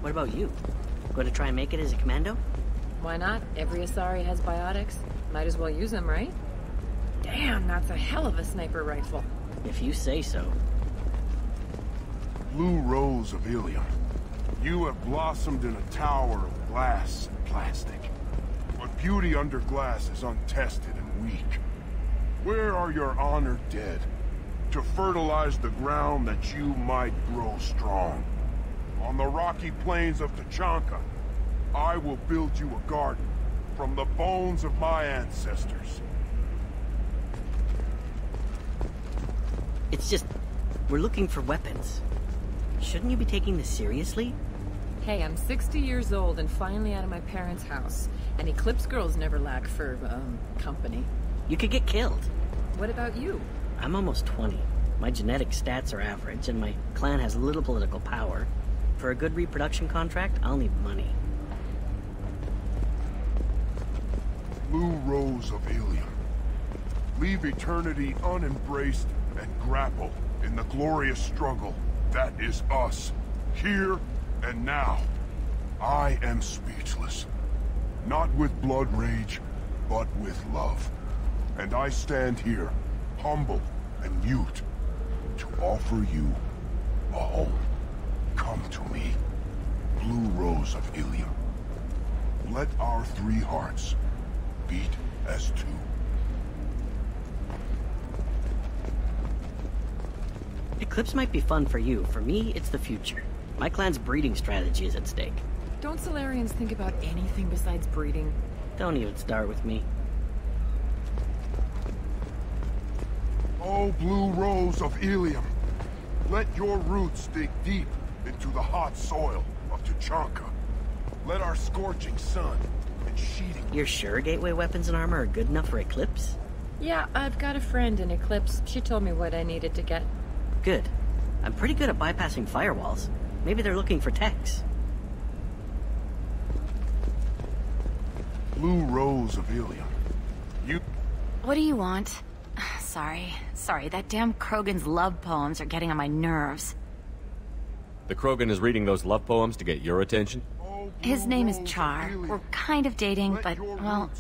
What about you? Going to try and make it as a commando? Why not? Every Asari has biotics. Might as well use them, right? Damn, that's a hell of a sniper rifle. If you say so. Blue rose of Ilium, you have blossomed in a tower of glass and plastic. But beauty under glass is untested and weak. Where are your honored dead to fertilize the ground that you might grow strong? On the rocky plains of Tuchanka, I will build you a garden from the bones of my ancestors. It's just, we're looking for weapons. Shouldn't you be taking this seriously? Hey, I'm 60 years old and finally out of my parents' house. And Eclipse girls never lack for, company. You could get killed. What about you? I'm almost 20. My genetic stats are average, and my clan has little political power. For a good reproduction contract, I'll need money. Blue rose of Ilium, leave eternity unembraced and grapple in the glorious struggle that is us, here and now. I am speechless, not with blood rage, but with love. And I stand here, humble and mute, to offer you a home. Come to me, blue rose of Ilium. Let our three hearts beat as two. Eclipse might be fun for you. For me, it's the future. My clan's breeding strategy is at stake. Don't Solarians think about anything besides breeding? Don't even start with me. Oh, blue rose of Ilium, let your roots dig deep into the hot soil of Tuchanka. Let our scorching sun and sheeting... You're sure gateway weapons and armor are good enough for Eclipse? Yeah, I've got a friend in Eclipse. She told me what I needed to get. Good. I'm pretty good at bypassing firewalls. Maybe they're looking for techs. Blue rose of Ilium, you... What do you want? Sorry, that damn Krogan's love poems are getting on my nerves. The Krogan is reading those love poems to get your attention? His name is Char. We're kind of dating, but, well,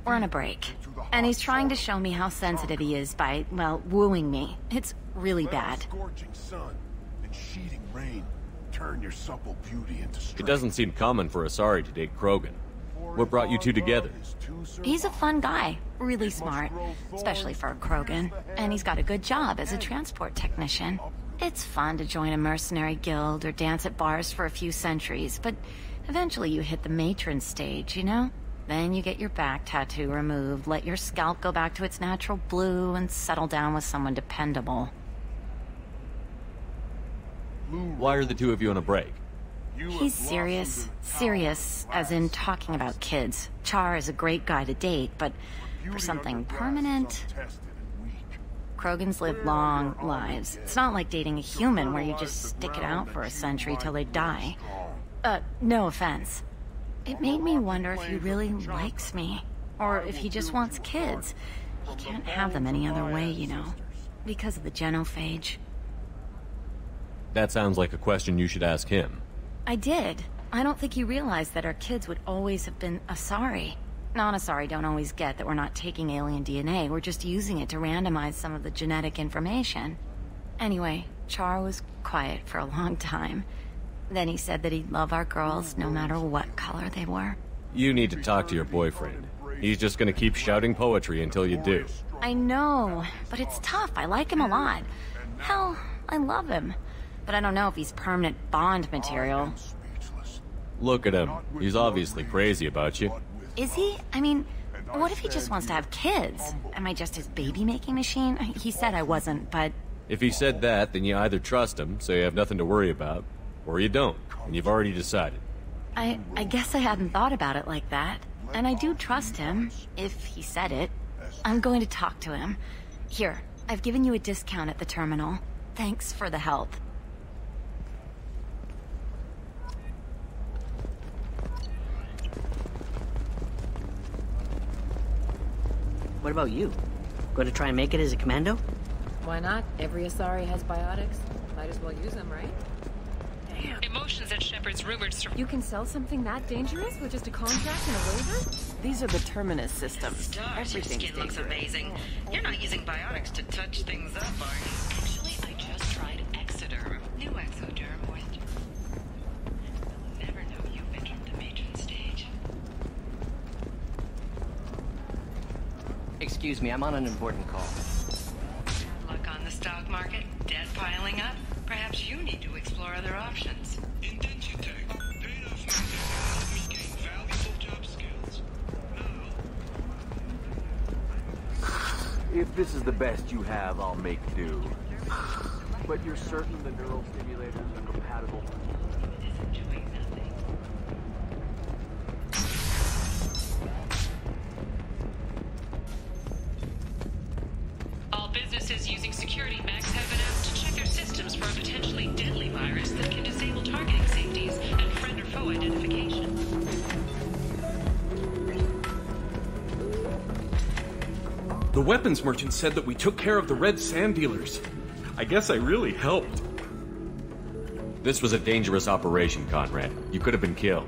we're on a break. And he's trying to show me how sensitive he is by, well, wooing me. It's really bad. Scorching sun and sheeting rain turn your supple beauty into strength. It doesn't seem common for Asari to date Krogan. What brought you two together? He's a fun guy, really smart, especially for a Krogan. And he's got a good job as a transport technician. It's fun to join a mercenary guild or dance at bars for a few centuries, but eventually you hit the matron stage, you know? Then you get your back tattoo removed, let your scalp go back to its natural blue, and settle down with someone dependable. Why are the two of you on a break? He's serious. Serious, as in talking about kids. Char is a great guy to date, but for something permanent... Krogans live long lives. It's not like dating a human where you just stick it out for a century till they die. No offense. It made me wonder if he really likes me. Or if he just wants kids. You can't have them any other way, you know. Because of the genophage. That sounds like a question you should ask him. I did. I don't think you realized that our kids would always have been Asari. Non-Asari don't always get that we're not taking alien DNA, we're just using it to randomize some of the genetic information. Anyway, Char was quiet for a long time. Then he said that he'd love our girls no matter what color they were. You need to talk to your boyfriend. He's just gonna keep shouting poetry until you do. I know, but it's tough. I like him a lot. Hell, I love him. But I don't know if he's permanent Bond material. Look at him. He's obviously crazy about you. Is he? I mean, what if he just wants to have kids? Am I just his baby-making machine? He said I wasn't, but... If he said that, then you either trust him, so you have nothing to worry about, or you don't, and you've already decided. I guess I hadn't thought about it like that. And I do trust him, if he said it. I'm going to talk to him. Here, I've given you a discount at the terminal. Thanks for the help. What about you? Going to try and make it as a commando? Why not? Every Asari has biotics. Might as well use them, right? Damn. Emotions at Shepard's rumored... You can sell something that dangerous with just a contract and a waiver? These are the Terminus systems. Stars, your skin looks amazing. You're not using biotics to touch things up, are you? Actually, I just tried Exoderm. New Exoderm with... They'll never know you've entered the matron stage. Excuse me, I'm on an important call. Luck on the stock market? Debt piling up? Perhaps you need to explore other options. If this is the best you have, I'll make do. But you're certain the neural stimulators are compatible? All businesses using security mechs have been asked to check their systems for a potentially deadly virus that can disable targeting safeties and friend or foe identification. The weapons merchant said that we took care of the red sand dealers. I guess I really helped. This was a dangerous operation, Conrad. You could have been killed.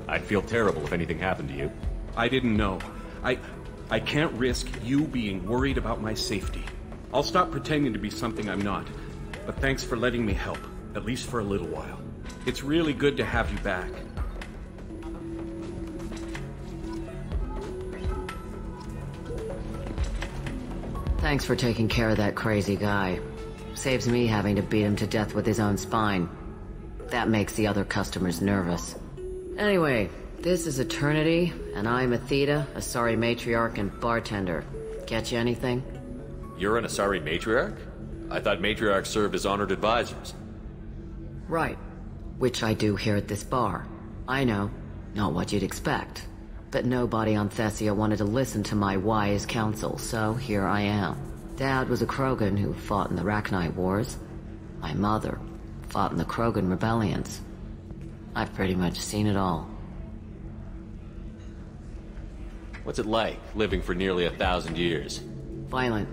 I'd feel terrible if anything happened to you. I didn't know. I can't risk you being worried about my safety. I'll stop pretending to be something I'm not. But thanks for letting me help, at least for a little while. It's really good to have you back. Thanks for taking care of that crazy guy. Saves me having to beat him to death with his own spine. That makes the other customers nervous. Anyway, this is Eternity, and I'm Athena, Asari matriarch and bartender. Get you anything? You're an Asari matriarch? I thought matriarchs served as honored advisors. Right. Which I do here at this bar. I know, not what you'd expect. But nobody on Thessia wanted to listen to my wise counsel, so here I am. Dad was a Krogan who fought in the Rachni Wars. My mother fought in the Krogan rebellions. I've pretty much seen it all. What's it like, living for nearly 1,000 years? Violent.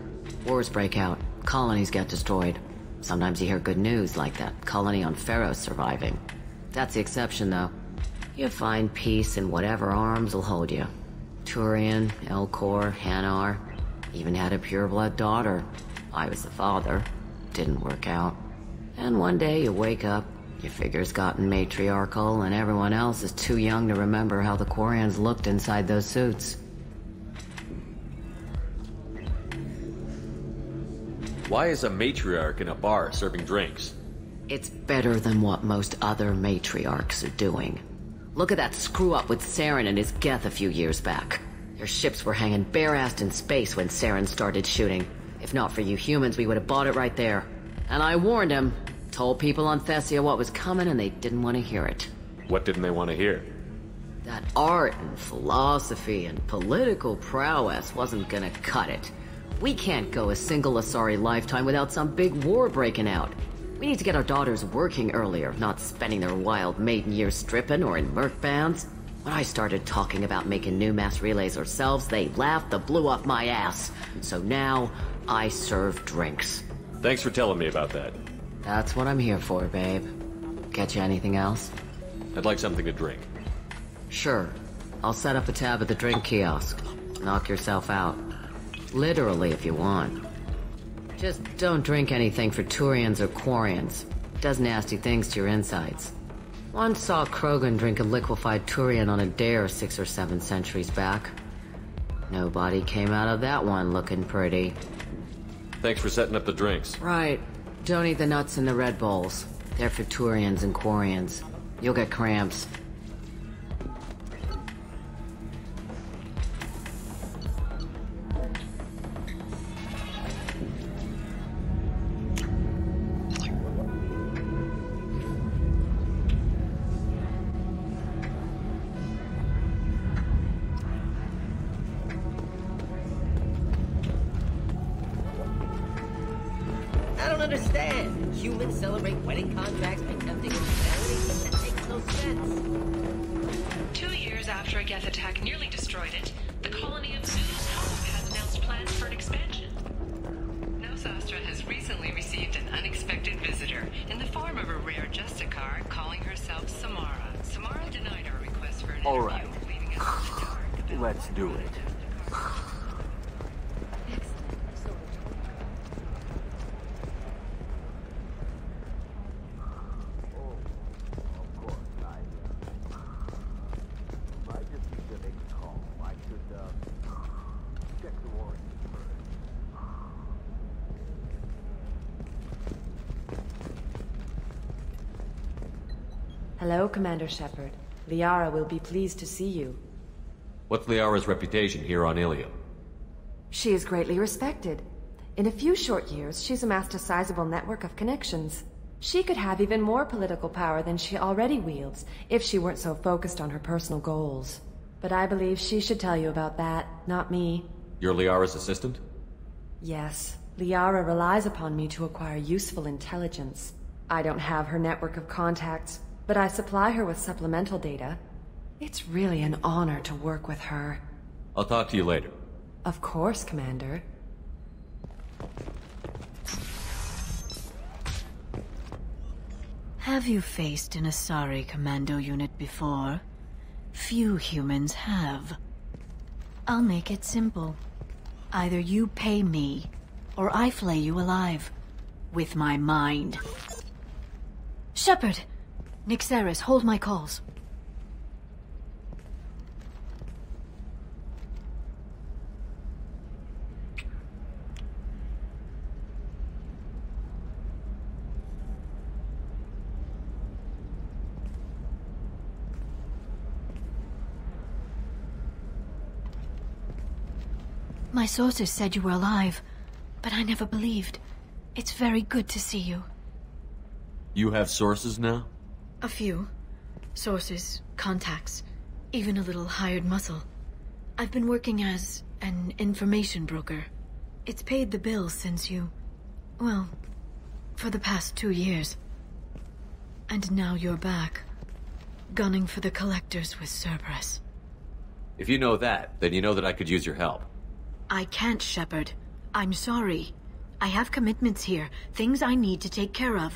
Wars break out. Colonies get destroyed. Sometimes you hear good news, like that colony on Pharaoh surviving. That's the exception, though. You find peace in whatever arms will hold you. Turian, Elcor, Hanar. Even had a pureblood daughter. I was the father. Didn't work out. And one day you wake up, your figure's gotten matriarchal, and everyone else is too young to remember how the Quarians looked inside those suits. Why is a matriarch in a bar serving drinks? It's better than what most other matriarchs are doing. Look at that screw-up with Saren and his Geth a few years back. Their ships were hanging bare-assed in space when Saren started shooting. If not for you humans, we would have bought it right there. And I warned him. Told people on Thessia what was coming, and they didn't want to hear it. What didn't they want to hear? That art and philosophy and political prowess wasn't gonna cut it. We can't go a single Asari lifetime without some big war breaking out. We need to get our daughters working earlier, not spending their wild maiden years stripping or in merc bands. When I started talking about making new mass relays ourselves, they laughed the blue off my ass. So now, I serve drinks. Thanks for telling me about that. That's what I'm here for, babe. Get you anything else? I'd like something to drink. Sure. I'll set up a tab at the drink kiosk. Knock yourself out. Literally, if you want. Just don't drink anything for Turians or Quarians. Does nasty things to your insides. Once saw Krogan drink a liquefied Turian on a dare 6 or 7 centuries back. Nobody came out of that one looking pretty. Thanks for setting up the drinks. Right. Don't eat the nuts in the Red Bowls. They're for Turians and Quarians. You'll get cramps. I don't understand. Humans celebrate wedding contracts by tempting infidelity? That makes no sense. 2 years after a Geth attack nearly destroyed it, the colony of Zeus has announced plans for an expansion. Nosastra has recently received an unexpected visitor in the form of a rare Justicar calling herself Samara. Samara denied our request for an All interview, right. leaving us in the dark. Let's do it. Hello, Commander Shepard. Liara will be pleased to see you. What's Liara's reputation here on Ilium? She is greatly respected. In a few short years, she's amassed a sizable network of connections. She could have even more political power than she already wields, if she weren't so focused on her personal goals. But I believe she should tell you about that, not me. You're Liara's assistant? Yes, Liara relies upon me to acquire useful intelligence. I don't have her network of contacts, but I supply her with supplemental data. It's really an honor to work with her. I'll talk to you later. Of course, Commander. Have you faced an Asari commando unit before? Few humans have. I'll make it simple. Either you pay me, or I flay you alive. With my mind. Shepard! Nixeris, hold my calls. My sources said you were alive, but I never believed. It's very good to see you. You have sources now? A few. Sources, contacts, even a little hired muscle. I've been working as an information broker. It's paid the bills since you... well, for the past 2 years. And now you're back, gunning for the Collectors with Cerberus. If you know that, then you know that I could use your help. I can't, Shepard. I'm sorry. I have commitments here, things I need to take care of.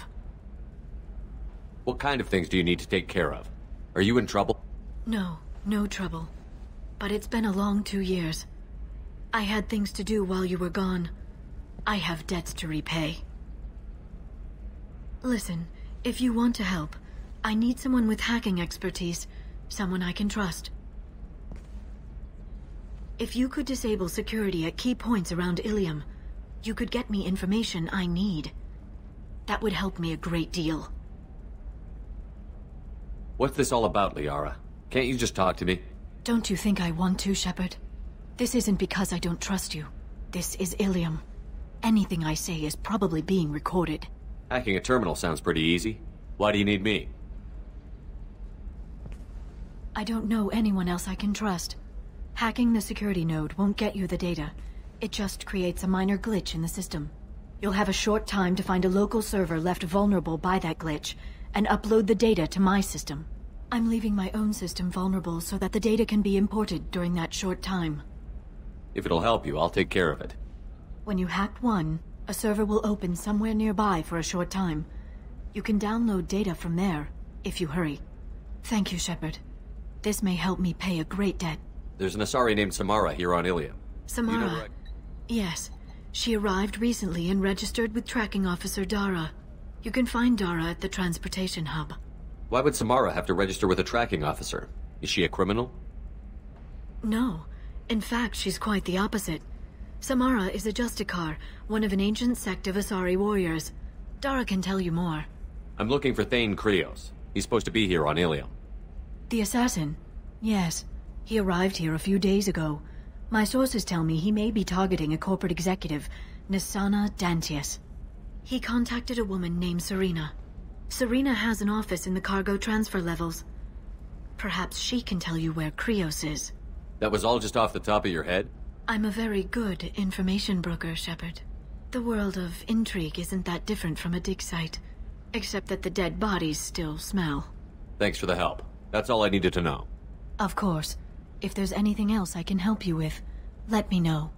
What kind of things do you need to take care of? Are you in trouble? No, no trouble. But it's been a long 2 years. I had things to do while you were gone. I have debts to repay. Listen, if you want to help, I need someone with hacking expertise. Someone I can trust. If you could disable security at key points around Ilium, you could get me information I need. That would help me a great deal. What's this all about, Liara? Can't you just talk to me? Don't you think I want to, Shepard? This isn't because I don't trust you. This is Ilium. Anything I say is probably being recorded. Hacking a terminal sounds pretty easy. Why do you need me? I don't know anyone else I can trust. Hacking the security node won't get you the data. It just creates a minor glitch in the system. You'll have a short time to find a local server left vulnerable by that glitch, and upload the data to my system. I'm leaving my own system vulnerable so that the data can be imported during that short time. If it'll help you, I'll take care of it. When you hack one, a server will open somewhere nearby for a short time. You can download data from there, if you hurry. Thank you, Shepard. This may help me pay a great debt. There's an Asari named Samara here on Ilium. Samara? You know where Yes. She arrived recently and registered with Tracking Officer Dara. You can find Dara at the transportation hub. Why would Samara have to register with a tracking officer? Is she a criminal? No. In fact, she's quite the opposite. Samara is a Justicar, one of an ancient sect of Asari warriors. Dara can tell you more. I'm looking for Thane Krios. He's supposed to be here on Ilium. The assassin? Yes. He arrived here a few days ago. My sources tell me he may be targeting a corporate executive, Nisana Dantius. He contacted a woman named Serena. Serena has an office in the cargo transfer levels. Perhaps she can tell you where Krios is. That was all just off the top of your head? I'm a very good information broker, Shepard. The world of intrigue isn't that different from a dig site, except that the dead bodies still smell. Thanks for the help. That's all I needed to know. Of course. If there's anything else I can help you with, let me know.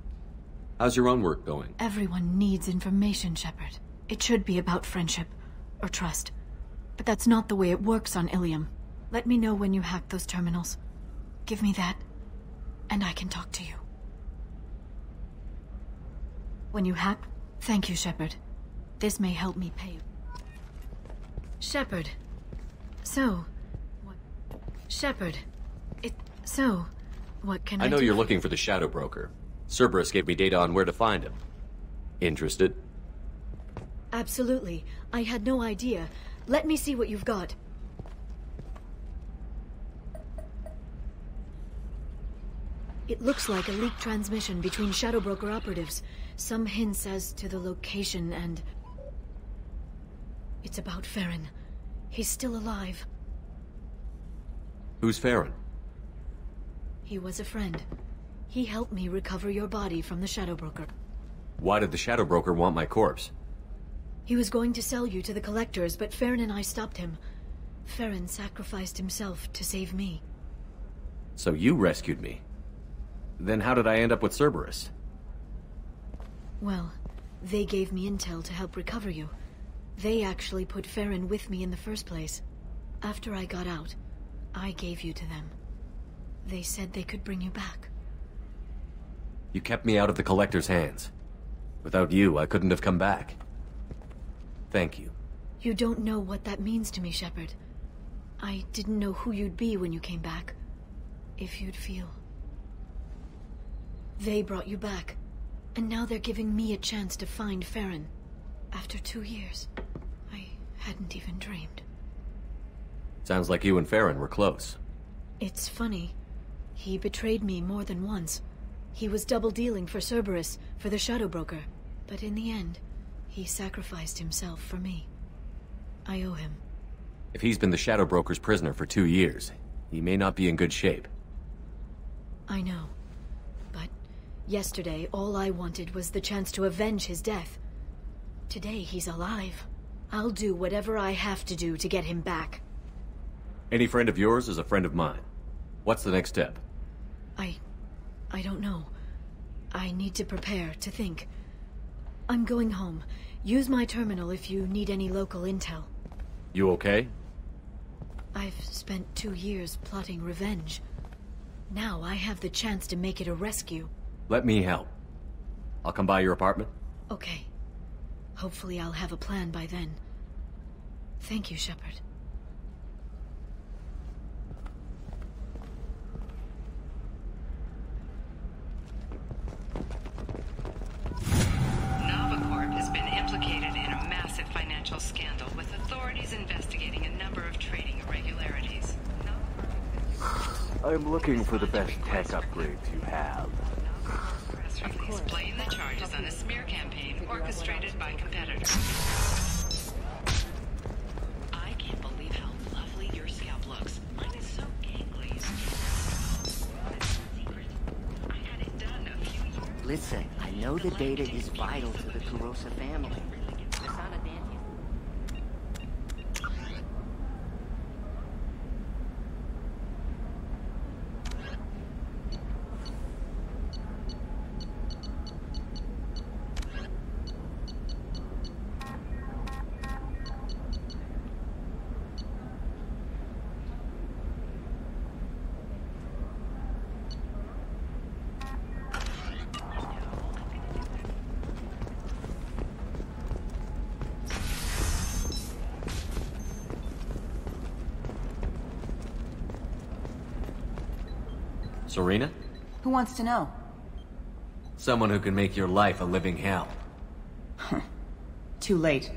How's your own work going? Everyone needs information, Shepard. It should be about friendship, or trust. But that's not the way it works on Ilium. Let me know when you hack those terminals. Give me that, and I can talk to you. When you hack, thank you, Shepard. This may help me pay you. Shepard. So... what... Shepard. What can I do? I know you're looking for the Shadow Broker. Cerberus gave me data on where to find him. Interested? Absolutely. I had no idea. Let me see what you've got. It looks like a leaked transmission between Shadow Broker operatives. Some hints as to the location and... It's about Farron. He's still alive. Who's Farron? He was a friend. He helped me recover your body from the Shadow Broker. Why did the Shadow Broker want my corpse? He was going to sell you to the Collectors, but Farron and I stopped him. Farron sacrificed himself to save me. So you rescued me. Then how did I end up with Cerberus? Well, they gave me intel to help recover you. They actually put Farron with me in the first place. After I got out, I gave you to them. They said they could bring you back. You kept me out of the Collector's hands. Without you, I couldn't have come back. Thank you. You don't know what that means to me, Shepard. I didn't know who you'd be when you came back. If you'd feel. They brought you back, and now they're giving me a chance to find Farron. After 2 years, I hadn't even dreamed. Sounds like you and Farron were close. It's funny. He betrayed me more than once. He was double-dealing for Cerberus, for the Shadow Broker. But in the end, he sacrificed himself for me. I owe him. If he's been the Shadow Broker's prisoner for 2 years, he may not be in good shape. I know. But yesterday, all I wanted was the chance to avenge his death. Today, he's alive. I'll do whatever I have to do to get him back. Any friend of yours is a friend of mine. What's the next step? I don't know. I need to prepare, to think. I'm going home. Use my terminal if you need any local intel. You okay? I've spent 2 years plotting revenge. Now I have the chance to make it a rescue. Let me help. I'll come by your apartment. Okay. Hopefully I'll have a plan by then. Thank you, Shepard. Novacorp has been implicated in a massive financial scandal, with authorities investigating a number of trading irregularities. I'm looking for the best tech upgrades you have. Press release playing the charges on a smear campaign orchestrated by competitors. I can't believe how lovely your scalp looks. Mine is so gangly. Secret. I had it done a few years. Listen, I know the data is vital to the Kurosa family. Serena? Who wants to know? Someone who can make your life a living hell. Too late.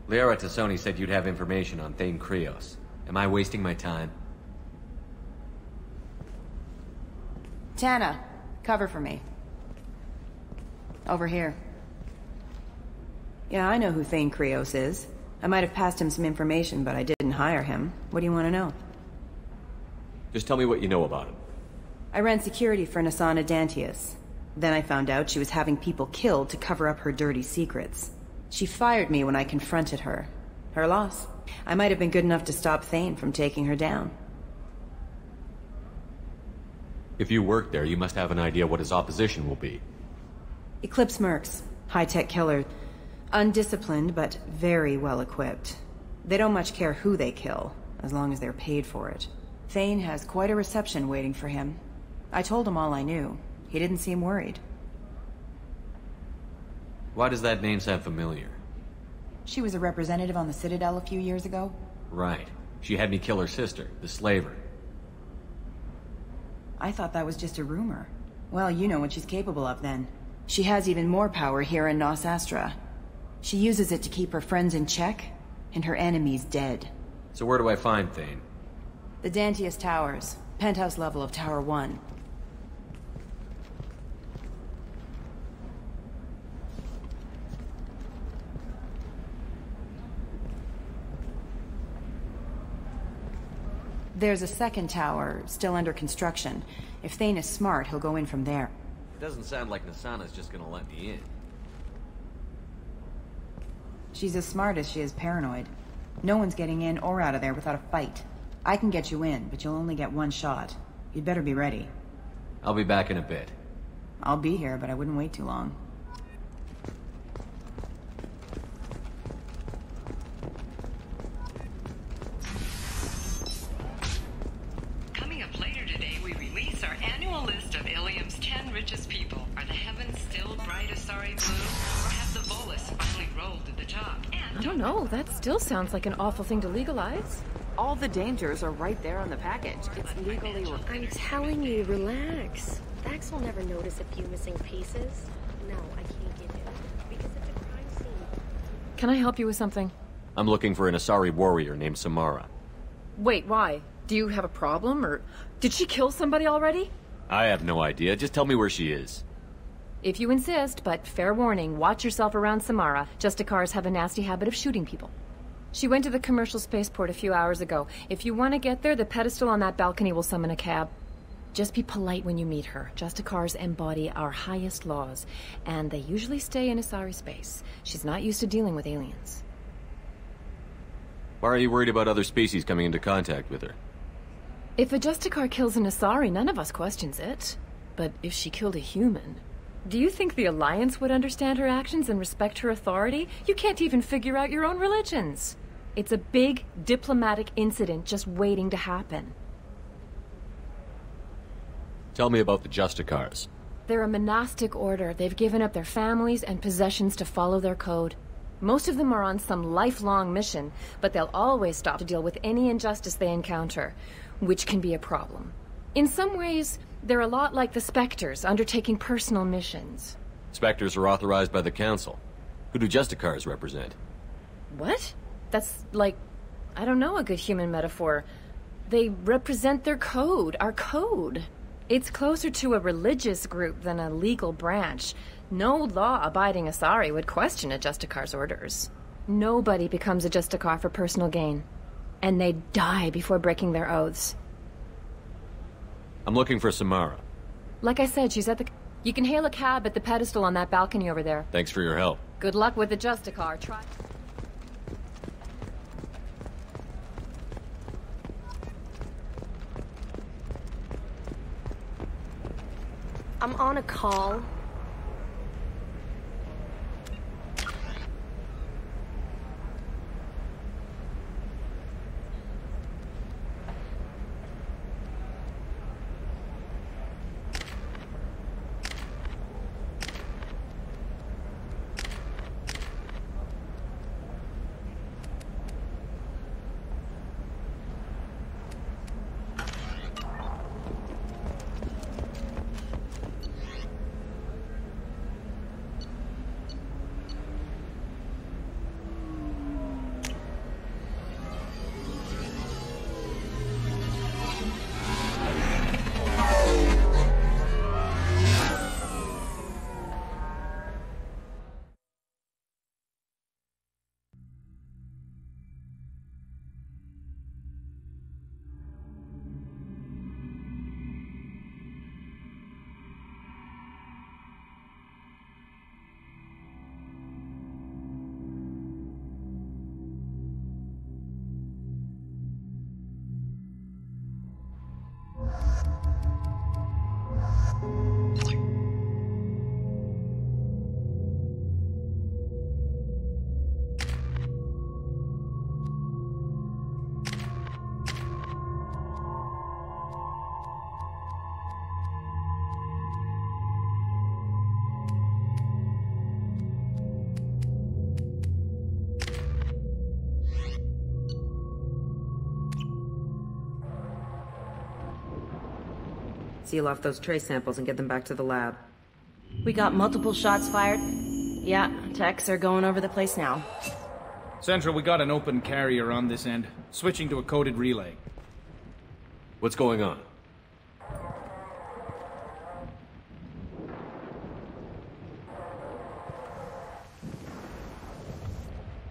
Liara Tassoni said you'd have information on Thane Krios. Am I wasting my time? Tana, cover for me. Over here. Yeah, I know who Thane Krios is. I might have passed him some information, but I didn't hire him. What do you want to know? Just tell me what you know about him. I ran security for Nasana Dantius. Then I found out she was having people killed to cover up her dirty secrets. She fired me when I confronted her. Her loss. I might have been good enough to stop Thane from taking her down. If you work there, you must have an idea what his opposition will be. Eclipse mercs. High-tech killer. Undisciplined, but very well-equipped. They don't much care who they kill, as long as they're paid for it. Thane has quite a reception waiting for him. I told him all I knew. He didn't seem worried. Why does that name sound familiar? She was a representative on the Citadel a few years ago. Right. She had me kill her sister, the slaver. I thought that was just a rumor. Well, you know what she's capable of then. She has even more power here in Nos Astra. She uses it to keep her friends in check, and her enemies dead. So where do I find Thane? The Dantius Towers. Penthouse level of Tower 1. There's a second tower, still under construction. If Thane is smart, he'll go in from there. Doesn't sound like Nasana's just gonna let me in. She's as smart as she is paranoid. No one's getting in or out of there without a fight. I can get you in, but you'll only get one shot. You'd better be ready. I'll be back in a bit. I'll be here, but I wouldn't wait too long. Coming up later today, we release our annual list of Ilium's 10 richest people. Are the heavens still bright Asari blue, or have the Volus finally rolled to the top? And I don't know. That still sounds like an awful thing to legalize. All the dangers are right there on the package. It's legally I'm telling you, relax. Vax will never notice a few missing pieces. No, I can't get in, because it's a crime scene. Can I help you with something? I'm looking for an Asari warrior named Samara. Wait, why? Do you have a problem, or did she kill somebody already? I have no idea. Just tell me where she is. If you insist, but fair warning, watch yourself around Samara. Justicars have a nasty habit of shooting people. She went to the commercial spaceport a few hours ago. If you want to get there, the pedestal on that balcony will summon a cab. Just be polite when you meet her. Justicars embody our highest laws, and they usually stay in Asari space. She's not used to dealing with aliens. Why are you worried about other species coming into contact with her? If a Justicar kills an Asari, none of us questions it. But if she killed a human... Do you think the Alliance would understand her actions and respect her authority? You can't even figure out your own religions. It's a big diplomatic incident just waiting to happen. Tell me about the Justicars. They're a monastic order. They've given up their families and possessions to follow their code. Most of them are on some lifelong mission, but they'll always stop to deal with any injustice they encounter, which can be a problem. In some ways, they're a lot like the Spectres, undertaking personal missions. Spectres are authorized by the Council. Who do Justicars represent? What? That's like, I don't know, a good human metaphor. They represent their code, our code. It's closer to a religious group than a legal branch. No law-abiding Asari would question a Justicar's orders. Nobody becomes a Justicar for personal gain. And they die before breaking their oaths. I'm looking for Samara. Like I said, she's at the... You can hail a cab at the pedestal on that balcony over there. Thanks for your help. Good luck with the Justicar. Try... I'm on a call. seal off those trace samples and get them back to the lab. We got multiple shots fired. Yeah, techs are going over the place now. Central, we got an open carrier on this end. Switching to a coded relay. What's going on?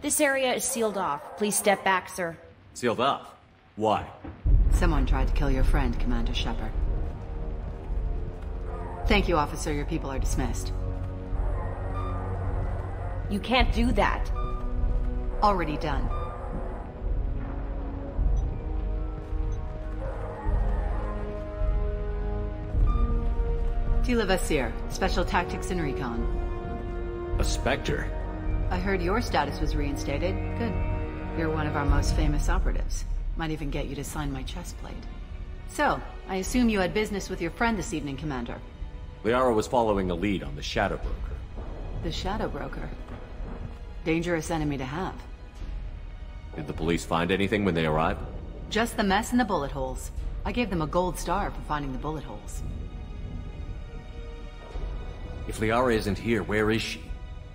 This area is sealed off. Please step back, sir. Sealed off? Why? Someone tried to kill your friend, Commander Shepard. Thank you, officer. Your people are dismissed. You can't do that. Already done. Tila Vasir, Special Tactics and Recon. A Spectre? I heard your status was reinstated. Good. You're one of our most famous operatives. Might even get you to sign my chest plate. So, I assume you had business with your friend this evening, Commander. Liara was following a lead on the Shadow Broker. The Shadow Broker. Dangerous enemy to have. Did the police find anything when they arrived? Just the mess and the bullet holes. I gave them a gold star for finding the bullet holes. If Liara isn't here, where is she?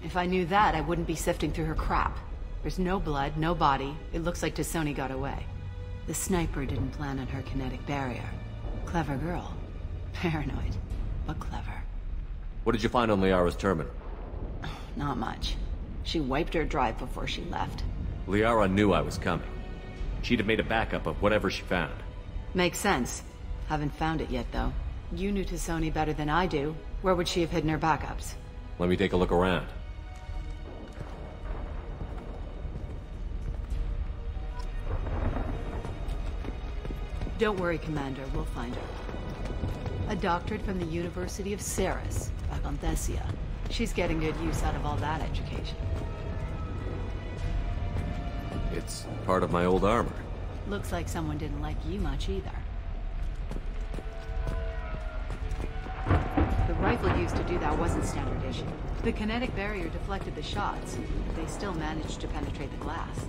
If I knew that, I wouldn't be sifting through her crap. There's no blood, no body. It looks like T'Soni got away. The sniper didn't plan on her kinetic barrier. Clever girl. Paranoid, but clever. What did you find on Liara's terminal? Not much. She wiped her drive before she left. Liara knew I was coming. She'd have made a backup of whatever she found. Makes sense. Haven't found it yet, though. You knew T'Soni better than I do. Where would she have hidden her backups? Let me take a look around. Don't worry, Commander. We'll find her. A doctorate from the University of Ceres, back on Thessia. She's getting good use out of all that education. It's part of my old armor. Looks like someone didn't like you much either. The rifle used to do that wasn't standard issue. The kinetic barrier deflected the shots, but they still managed to penetrate the glass.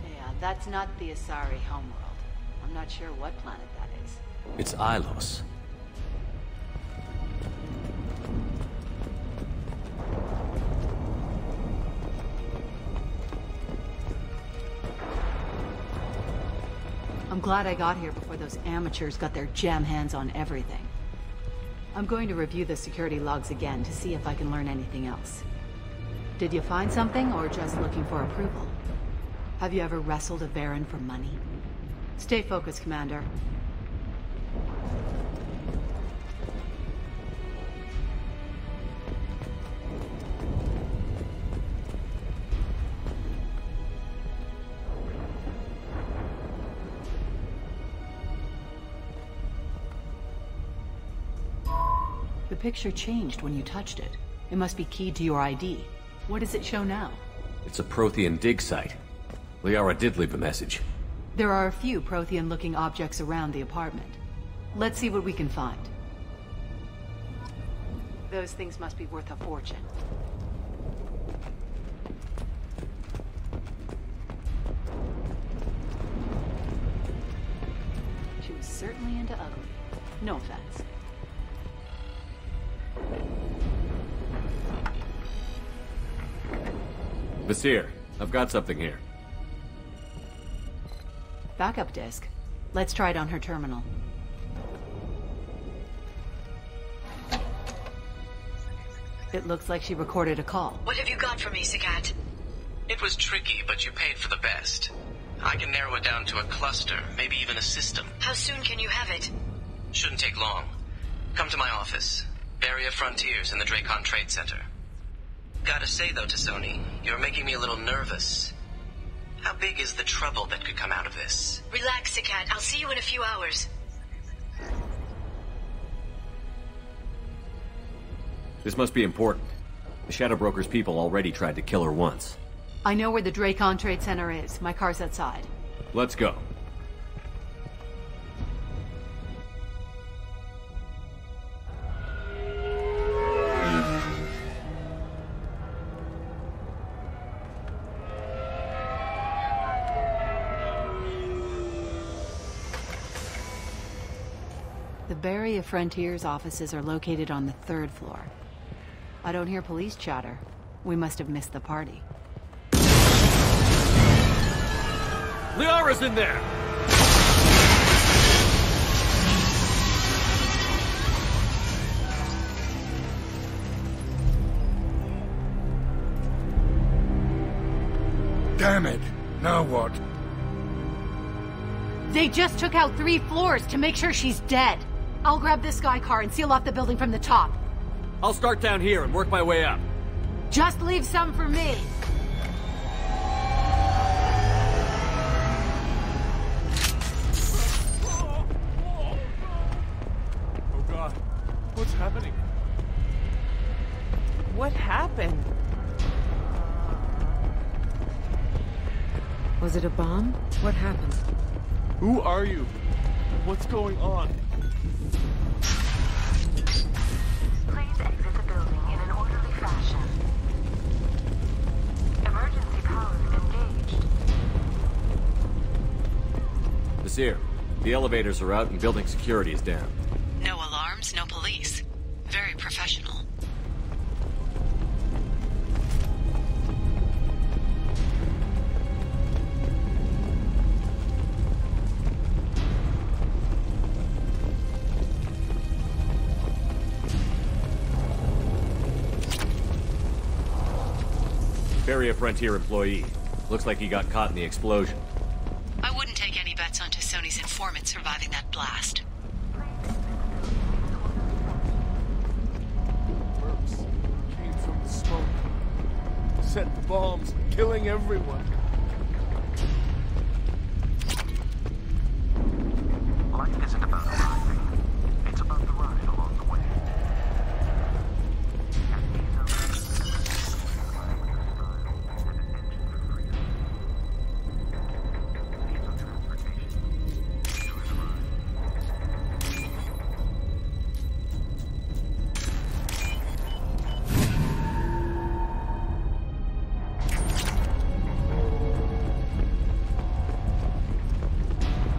Yeah, that's not the Asari homeworld. I'm not sure what planet that is. It's Ilos. I'm glad I got here before those amateurs got their jam hands on everything. I'm going to review the security logs again to see if I can learn anything else. Did you find something, or just looking for approval? Have you ever wrestled a Baron for money? Stay focused, Commander. The picture changed when you touched it. It must be keyed to your ID. What does it show now? It's a Prothean dig site. Liara did leave a message. There are a few Prothean-looking objects around the apartment. Let's see what we can find. Those things must be worth a fortune. She was certainly into ugly. No offense. Vasir, I've got something here. Backup disk. Let's try it on her terminal. It looks like she recorded a call. What have you got for me, Sagat? It was tricky, but you paid for the best. I can narrow it down to a cluster, maybe even a system. How soon can you have it? Shouldn't take long. Come to my office. Barrier Frontiers in the Dracon Trade Center. Gotta say though, T'Soni, you're making me a little nervous. How big is the trouble that could come out of this? Relax, Sagat. I'll see you in a few hours. This must be important. The Shadow Broker's people already tried to kill her once. I know where the Dracon Trade Center is. My car's outside. Let's go. The Barrier Frontier's offices are located on the 3rd floor. I don't hear police chatter. We must have missed the party. Liara's in there! Damn it! Now what? They just took out 3 floors to make sure she's dead. I'll grab this guy car and seal off the building from the top. I'll start down here and work my way up. Just leave some for me. Oh God, what's happening? What happened? Was it a bomb? What happened? Who are you? What's going on? Please exit the building in an orderly fashion. Emergency power engaged. Nasir, the elevators are out and building security is down. No alarms, no police. Very professional. Barrier Frontier employee. Looks like he got caught in the explosion. I wouldn't take any bets on Tassoni's informant surviving that blast. Mercs came from the smoke. Set bombs, killing everyone. Life isn't about arriving. It's about the ride along the way.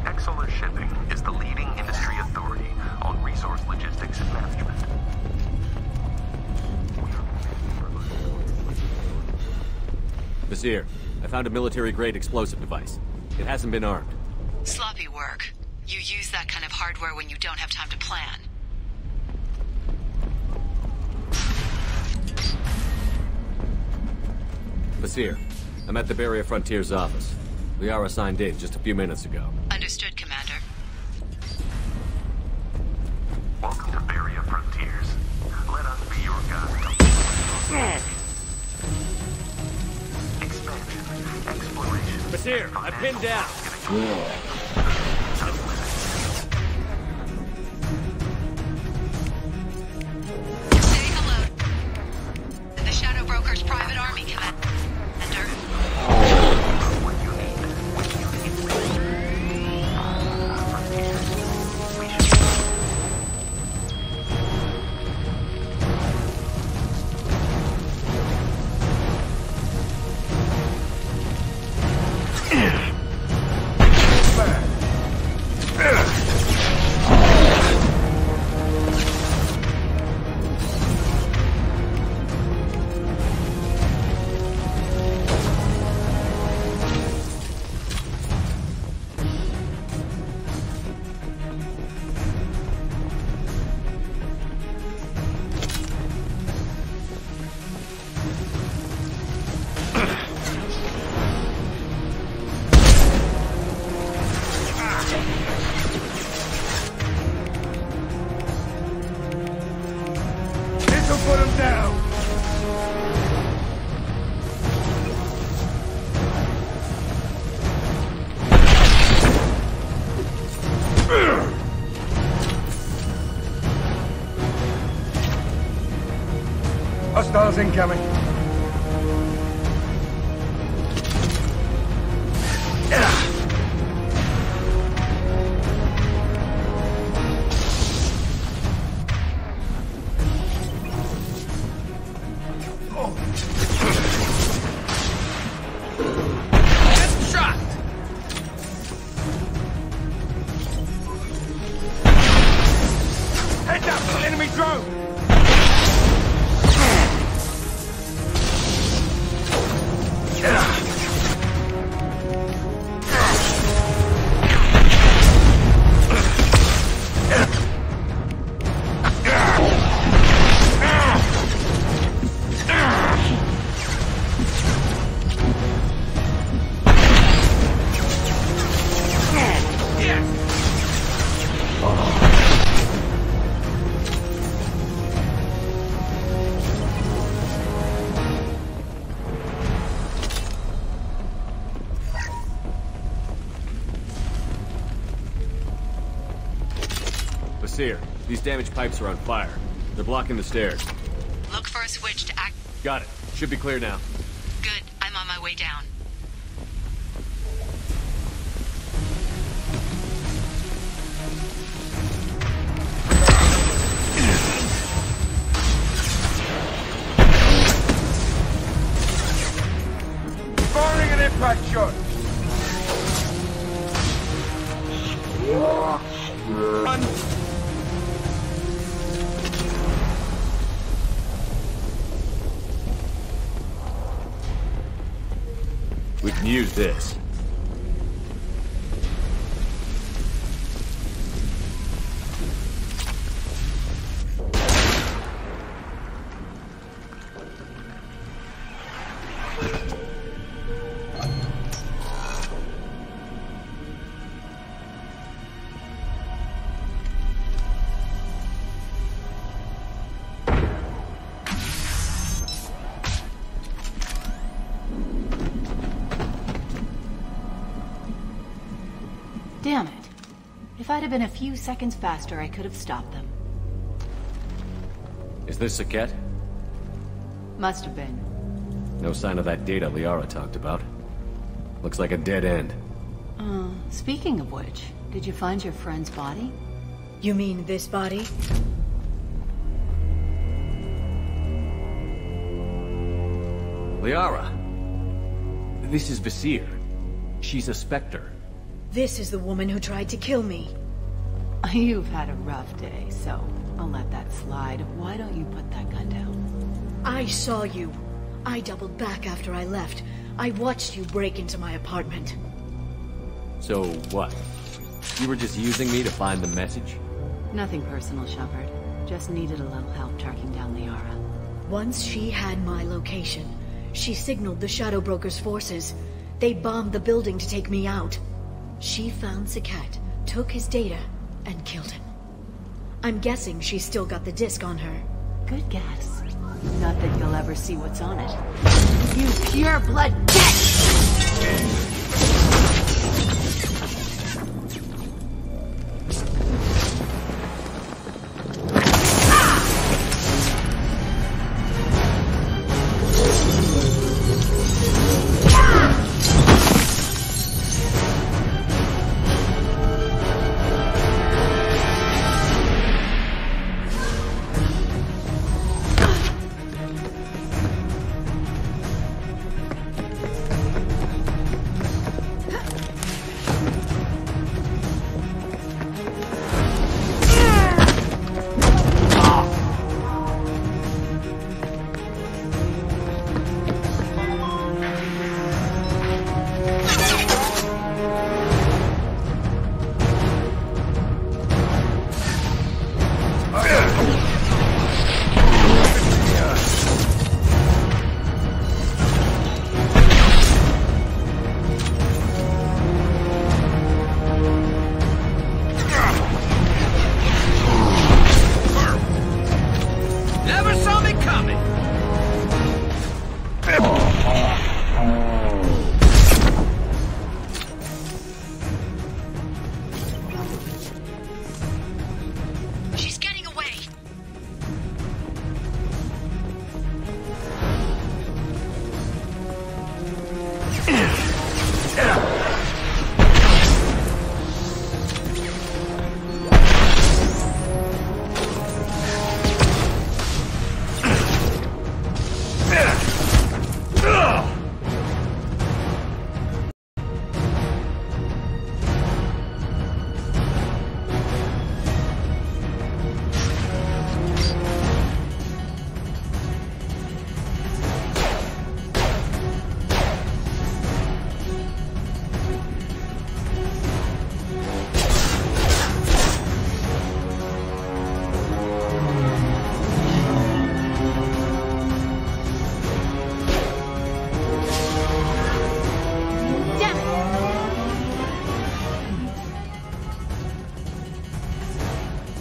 Excellent Shipping is the leading industry authority on resource logistics and management. Nasir, I found a military-grade explosive device. It hasn't been armed. Sloppy work. You use that kind of hardware when you don't have time to plan. Nasir, I'm at the Barrier Frontier's office. Liara signed in just a few minutes ago. Understood, Commander. Welcome to Barrier Frontiers. Let us be your guide. Expansion, exploration. Nasir, I'm pinned down. Say hello. The Shadow Broker's private army, Commander. Put him down! Hostiles incoming. Seer, these damaged pipes are on fire. They're blocking the stairs. Look for a switch to act. Got it. Should be clear now. Good. I'm on my way down. Firing an impact shot! Run! We can use this. Damn it. If I'd have been a few seconds faster, I could have stopped them. Is this Saket? Must have been. No sign of that data Liara talked about. Looks like a dead end. Speaking of which, did you find your friend's body? You mean this body? Liara! This is Visir. She's a Spectre. This is the woman who tried to kill me. You've had a rough day, so I'll let that slide. Why don't you put that gun down? I saw you. I doubled back after I left. I watched you break into my apartment. So what? You were just using me to find the message? Nothing personal, Shepard. Just needed a little help tracking down Liara. Once she had my location, she signaled the Shadow Broker's forces. They bombed the building to take me out. She found Saket, took his data, and killed him. I'm guessing she's still got the disc on her. Good guess. Not that you'll ever see what's on it. You pure blood bitch!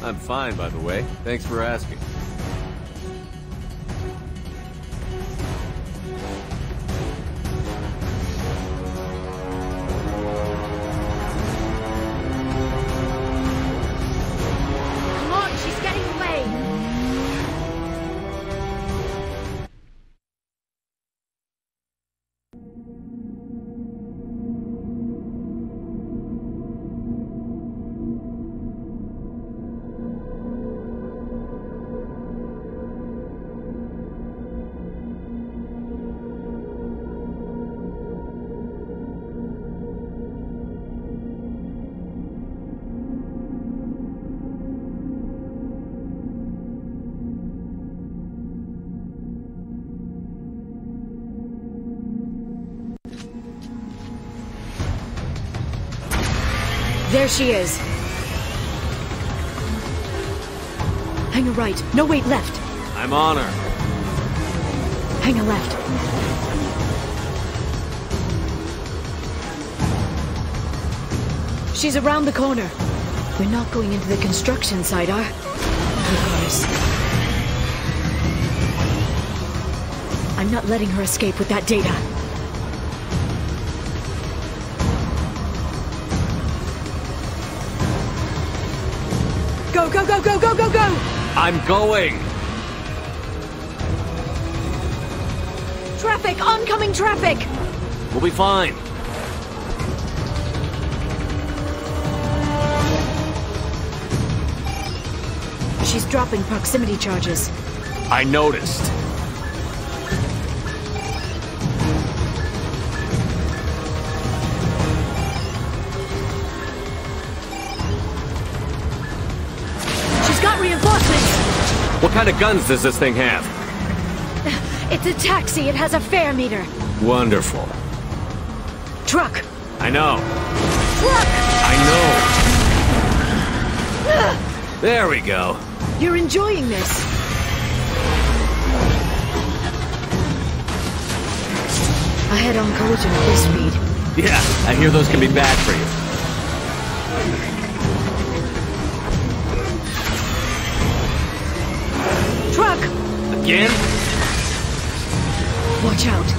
I'm fine, by the way. Thanks for asking. There she is. Hang a right. No, wait, left. I'm on her. Hang a left. She's around the corner. We're not going into the construction site, are? Of course. I'm not letting her escape with that data. Go, go, go, go, go, go, go! I'm going! Traffic! Oncoming traffic! We'll be fine. She's dropping proximity charges. I noticed. She's got reinforcements! What kind of guns does this thing have? It's a taxi. It has a fare meter. Wonderful. Truck! I know. Truck! I know. There we go. You're enjoying this. A head-on collision at this speed. Yeah, I hear those can be bad for you. Truck! Again? Watch out.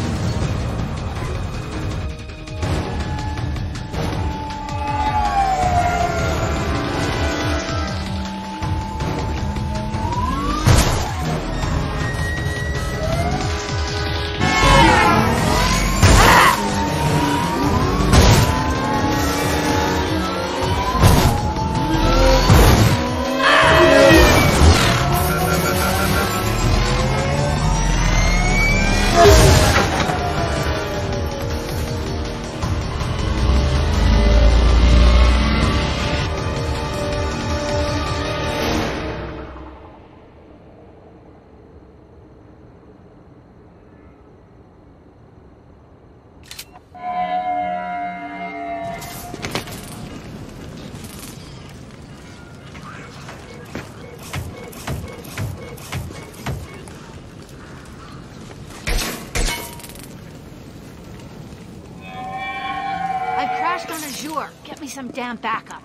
Get me some damn backup.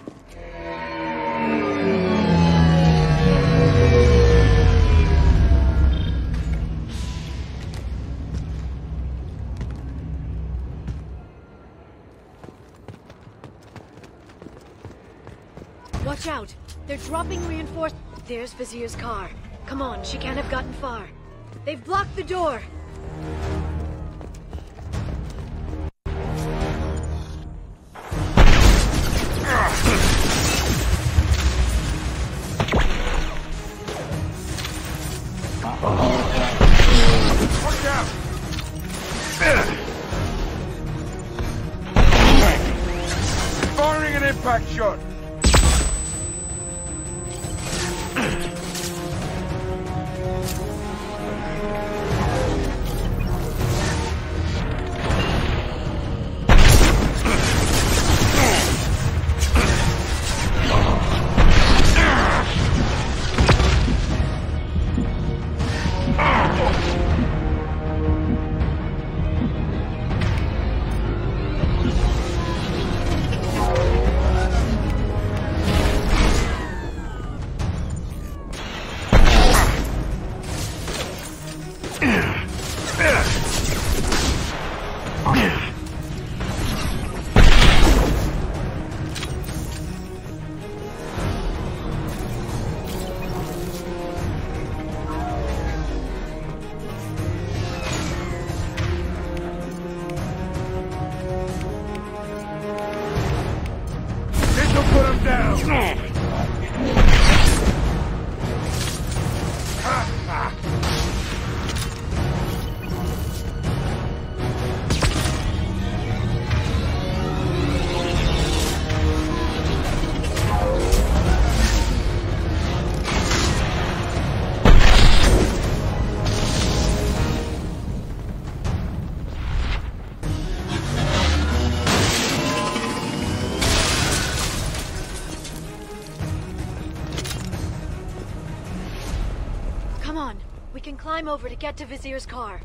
Watch out! They're dropping reinforced. There's Vizier's car. Come on, she can't have gotten far. They've blocked the door. Watch out! Firing an impact shot! climb over to get to Vizier's car.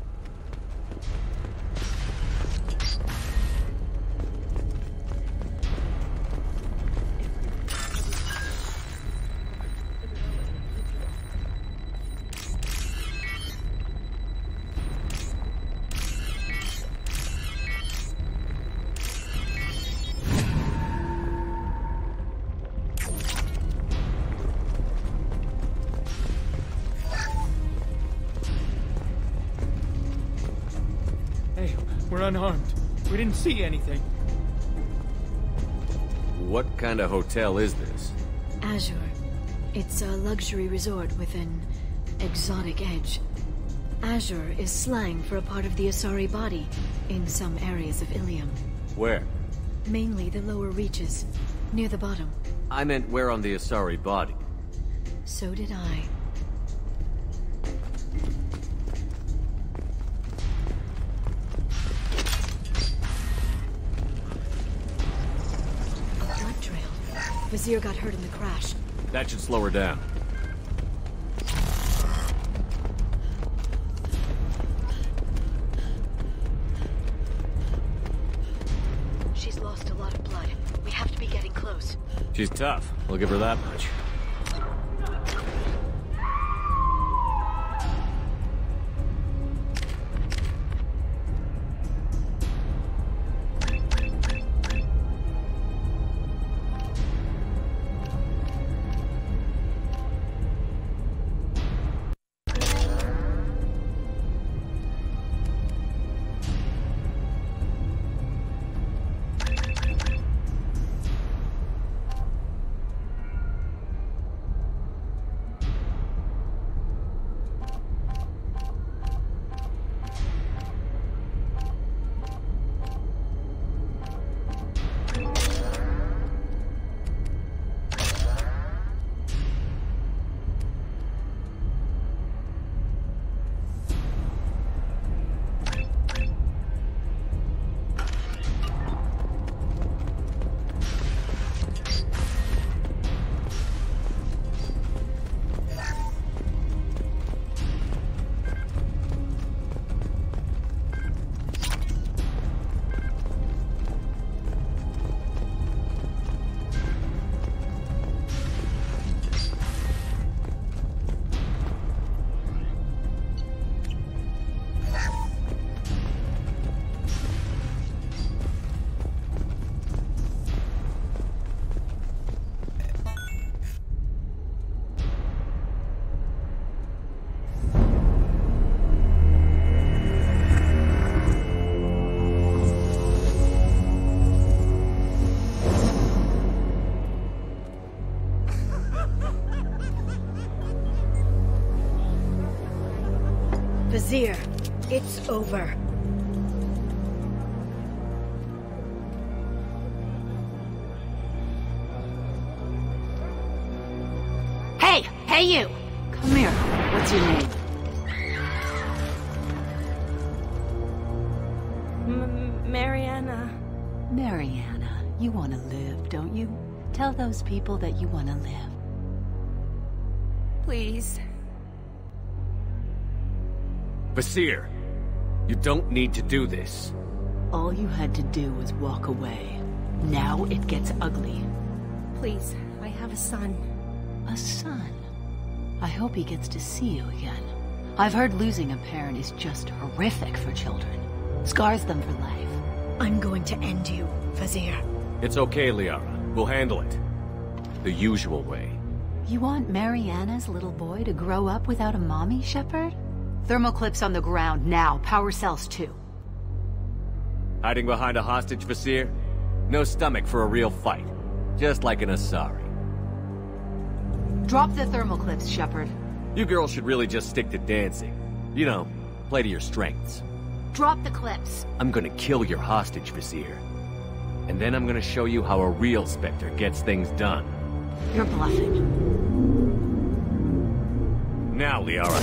We're unharmed. We didn't see anything. What kind of hotel is this? Azure. It's a luxury resort with an exotic edge. Azure is slang for a part of the Asari body in some areas of Ilium. Where? Mainly the lower reaches, near the bottom. I meant where on the Asari body. So did I. Vizier got hurt in the crash. That should slow her down. She's lost a lot of blood. We have to be getting close. She's tough. We'll give her that much. Vizier, it's over. Hey you! Come here. What's your name? Mariana. Mariana, you want to live, don't you? Tell those people that you want to live. Please. Vizier, you don't need to do this. All you had to do was walk away. Now it gets ugly. Please, I have a son. A son? I hope he gets to see you again. I've heard losing a parent is just horrific for children. Scars them for life. I'm going to end you, Vizier. It's okay, Liara. We'll handle it. The usual way. You want Mariana's little boy to grow up without a mommy, Shepard? Thermal clips on the ground now. Power cells too. Hiding behind a hostage, Vizier? No stomach for a real fight. Just like an Asari. Drop the thermal clips, Shepard. You girls should really just stick to dancing. You know, play to your strengths. Drop the clips. I'm gonna kill your hostage, Vizier. And then I'm gonna show you how a real Spectre gets things done. You're bluffing. Now, Liara.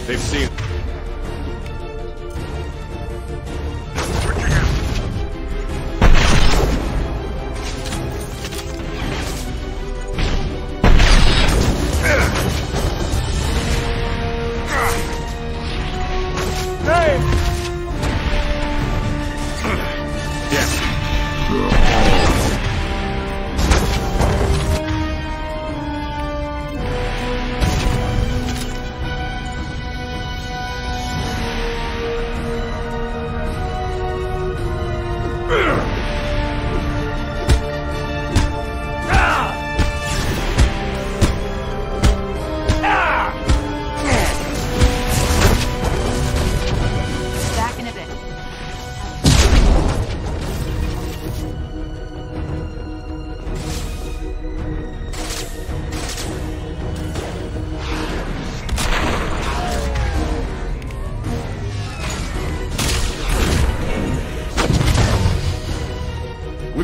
They've seen...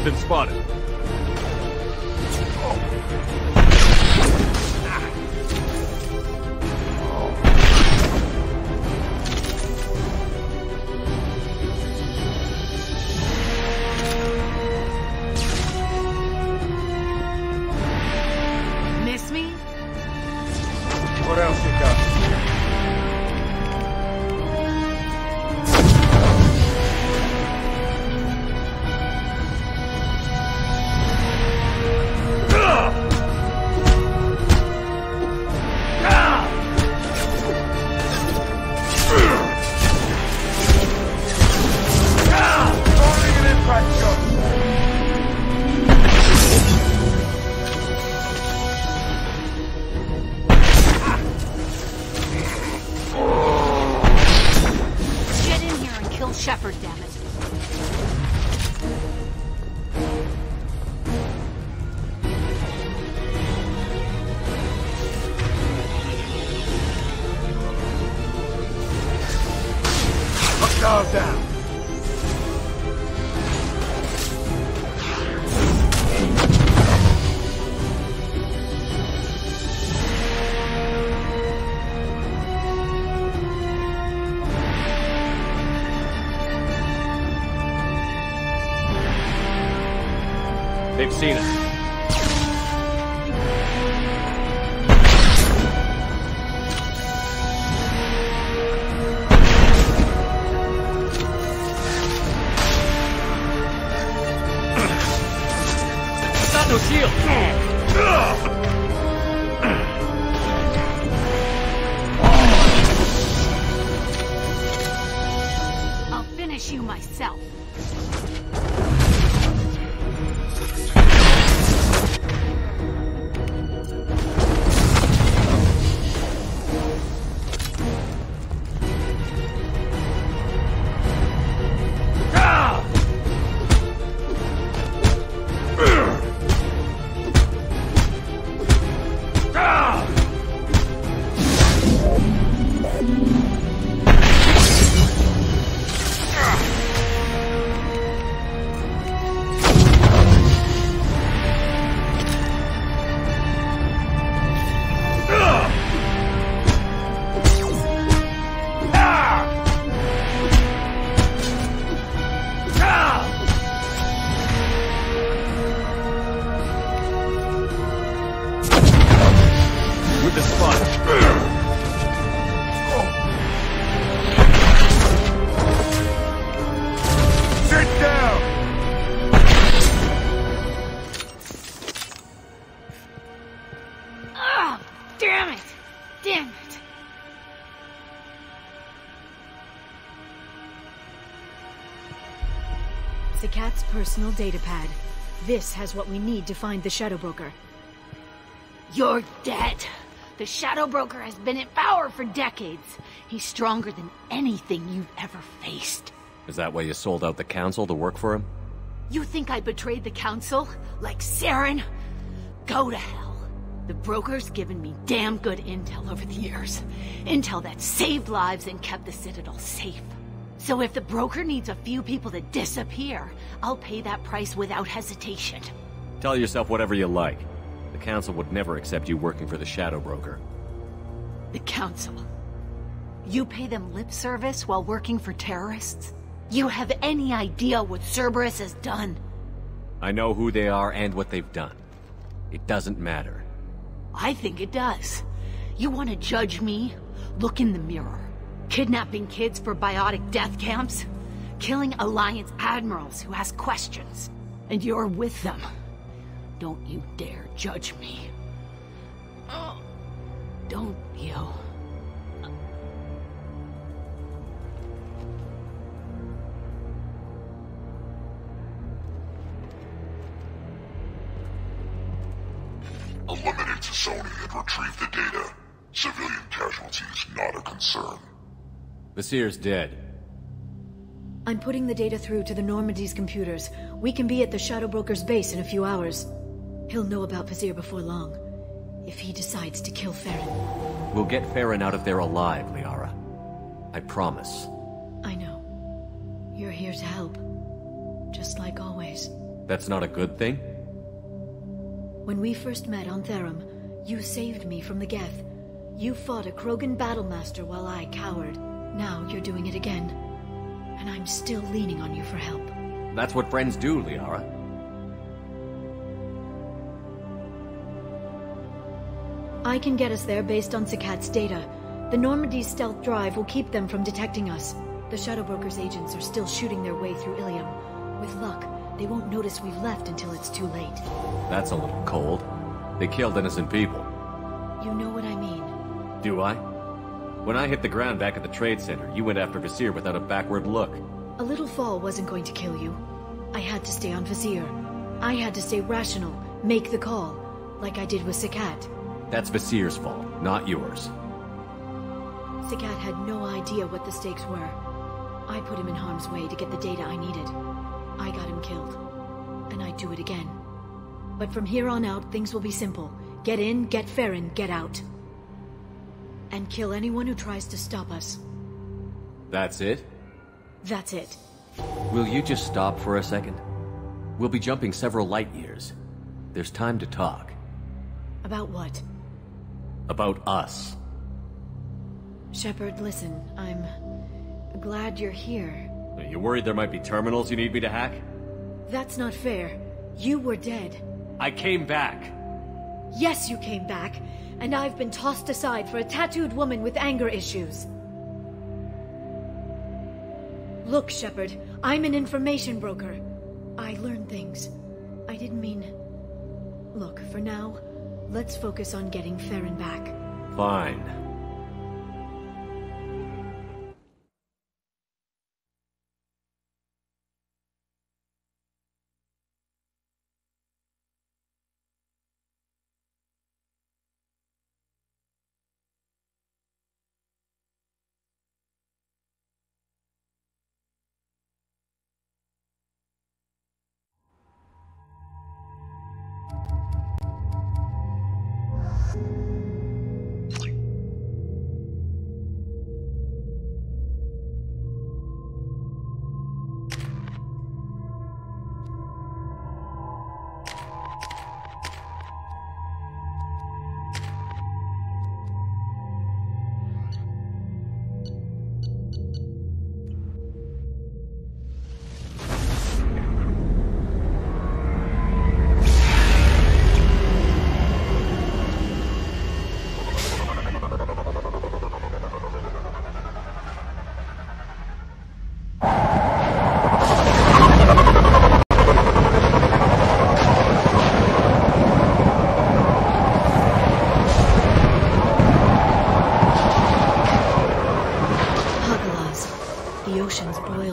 We've been spotted. Miss me? What else you got? Shepherd, damn it. Hostile down. They've seen us. Got no shield. I'll finish you myself. With the spot. Sit down! Ah, damn it! Damn it! It's a cat's personal data pad. This has what we need to find the Shadow Broker. You're dead. The Shadow Broker has been in power for decades. He's stronger than anything you've ever faced. Is that why you sold out the Council to work for him? You think I betrayed the Council? Like Saren? Go to hell. The Broker's given me damn good intel over the years. Intel that saved lives and kept the Citadel safe. So if the Broker needs a few people to disappear, I'll pay that price without hesitation. Tell yourself whatever you like. The Council would never accept you working for the Shadow Broker. The Council? You pay them lip service while working for terrorists? You have any idea what Cerberus has done? I know who they are and what they've done. It doesn't matter. I think it does. You want to judge me? Look in the mirror. Kidnapping kids for biotic death camps? Killing Alliance admirals who ask questions. And you're with them. Don't you dare judge me. Don't you? Eliminate Sony and retrieve the data. Civilian casualties not a concern. Vasir's dead. I'm putting the data through to the Normandy's computers. We can be at the Shadow Broker's base in a few hours. He'll know about Vasir before long. If he decides to kill Farron. We'll get Farron out of there alive, Liara. I promise. I know. You're here to help. Just like always. That's not a good thing? When we first met on Therum, you saved me from the Geth. You fought a Krogan battlemaster while I cowered. Now you're doing it again. And I'm still leaning on you for help. That's what friends do, Liara. I can get us there based on Sakat's data. The Normandy's stealth drive will keep them from detecting us. The Shadow Broker's agents are still shooting their way through Ilium. With luck, they won't notice we've left until it's too late. That's a little cold. They killed innocent people. You know what I mean. Do I? When I hit the ground back at the trade center, you went after Vizier without a backward look. A little fall wasn't going to kill you. I had to stay on Vizier. I had to stay rational, make the call, like I did with Sakat. That's Vizier's fault, not yours. Sakat had no idea what the stakes were. I put him in harm's way to get the data I needed. I got him killed. And I'd do it again. But from here on out, things will be simple. Get in, get Farron, get out. And kill anyone who tries to stop us. That's it? That's it. Will you just stop for a second? We'll be jumping several light years. There's time to talk. About what? About us. Shepard, listen, I'm glad you're here. Are you worried there might be terminals you need me to hack? That's not fair. You were dead. I came back. Yes, you came back. And I've been tossed aside for a tattooed woman with anger issues. Look, Shepard, I'm an information broker. I learn things. I didn't mean... Look, for now, let's focus on getting Farron back. Fine.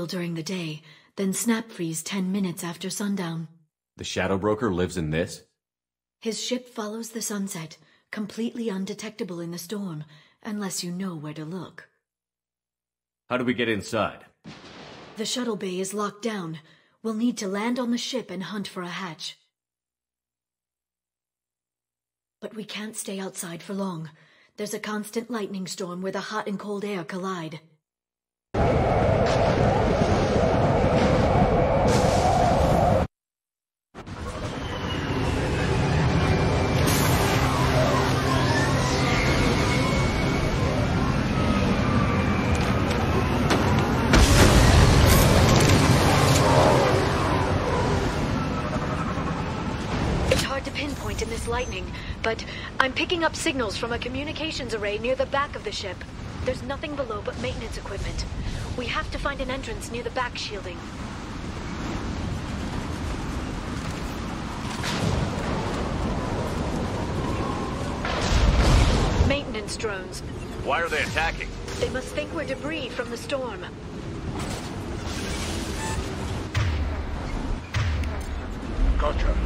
During the day, then snap freeze 10 minutes after sundown. The Shadow Broker lives in this? His ship follows the sunset, completely undetectable in the storm, unless you know where to look. How do we get inside? The shuttle bay is locked down. We'll need to land on the ship and hunt for a hatch. But we can't stay outside for long. There's a constant lightning storm where the hot and cold air collide. In this lightning, but I'm picking up signals from a communications array near the back of the ship. There's nothing below but maintenance equipment. We have to find an entrance near the back shielding. Maintenance drones. Why are they attacking? They must think we're debris from the storm. Gotcha.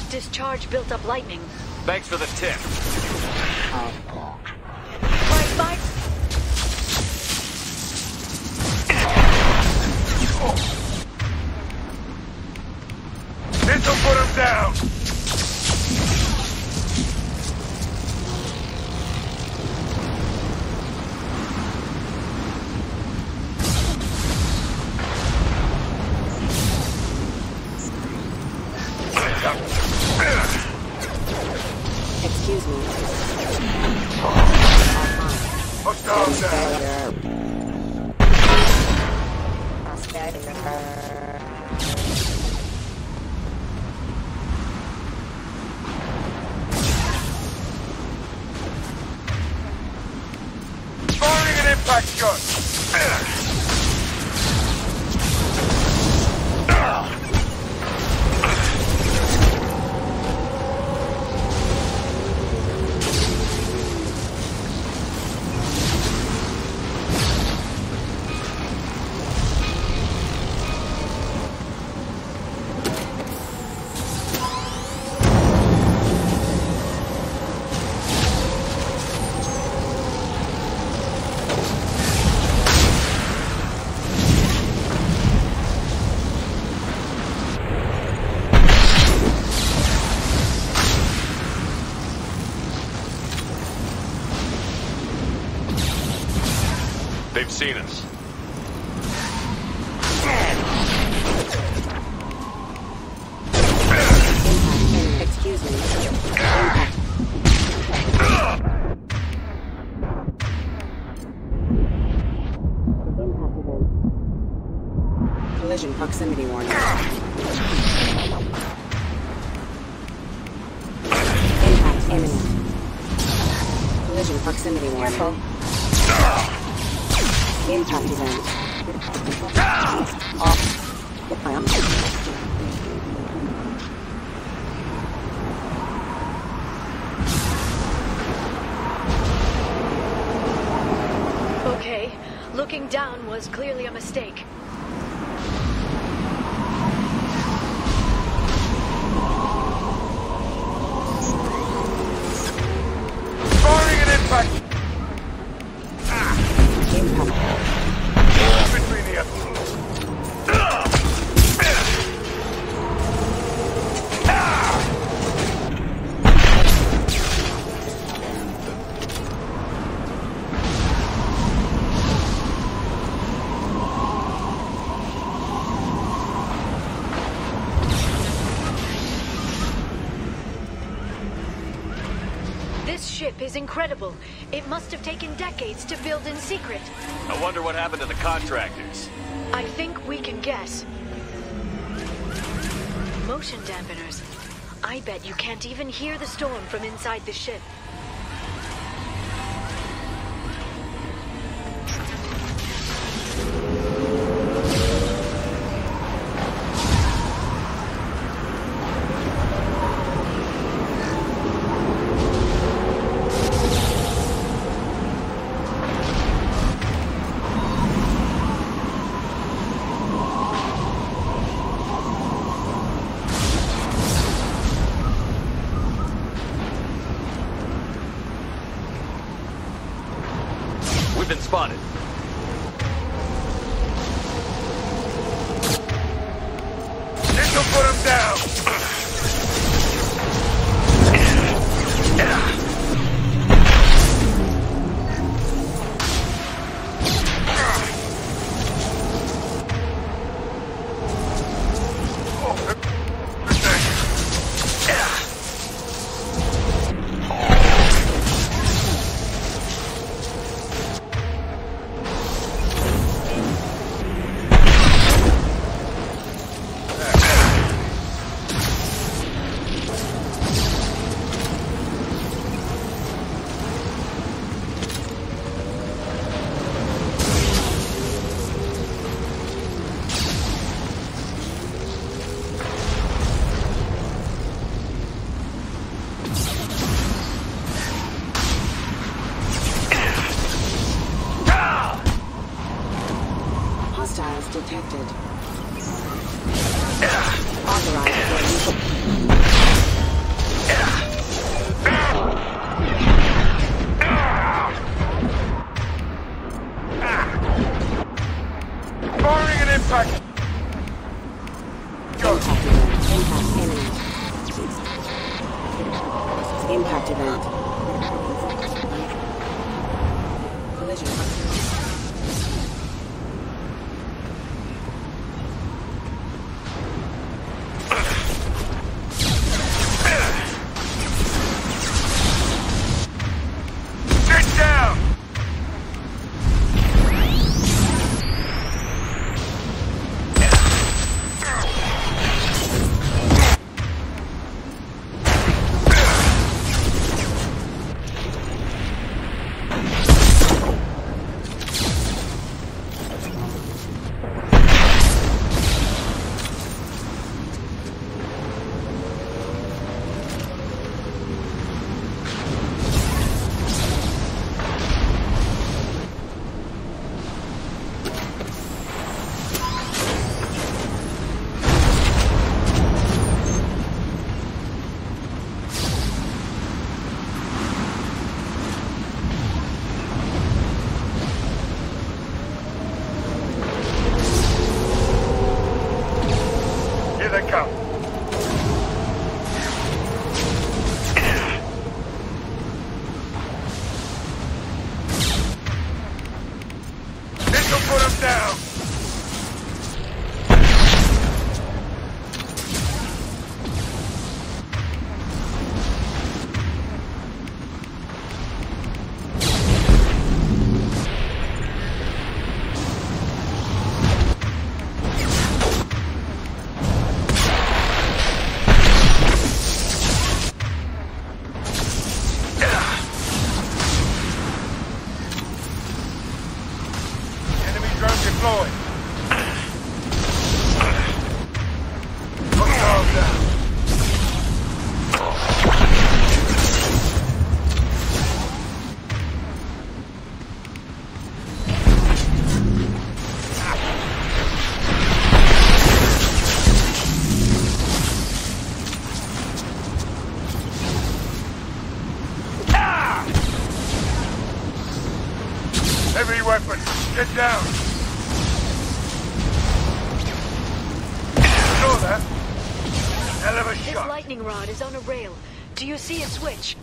Discharge built up lightning. Thanks for the tip. Bye. This'll put him down! Excuse me. Hostiles down! Firing an impact shot! They've seen us. Excuse me. Collision proximity warning. Impact imminent. Collision proximity warning. Careful. Impact event. Off. Ramp. Okay, looking down was clearly a mistake. Firing an impact! Between the This ship is incredible. It must have taken decades to build in secret. I wonder what happened to the contractors. I think we can guess. Motion dampeners. I bet you can't even hear the storm from inside the ship. We've been spotted. This'll put him down! Hostiles detected. Authorized for Impact event. Collision. Get down! Here they come. This'll put them down. Enemy drone deployed. Hostiles down. Heavy weapon, get down! Saw that? Hell of a This shot. lightning rod is on a rail. Do you see a switch?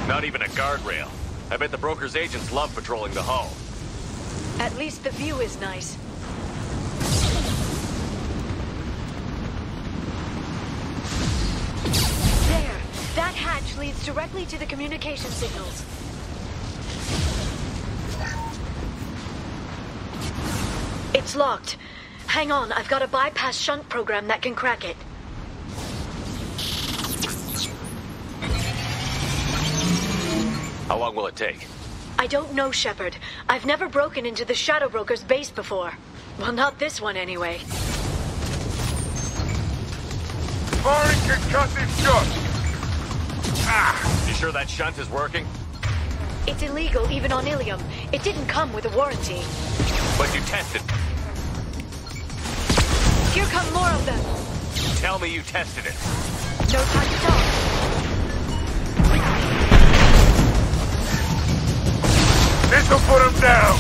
Not even a guardrail. I bet the broker's agents love patrolling the hull. At least the view is nice. There! That hatch leads directly to the communication signals. It's locked. Hang on, I've got a bypass shunt program that can crack it. How long will it take? I don't know, Shepard. I've never broken into the Shadow Broker's base before. Well, not this one anyway. Firing concussive shot. You sure that shunt is working? It's illegal even on Ilium. It didn't come with a warranty. But you tested. Here come more of them. Tell me you tested it. No time to talk. This'll put them down.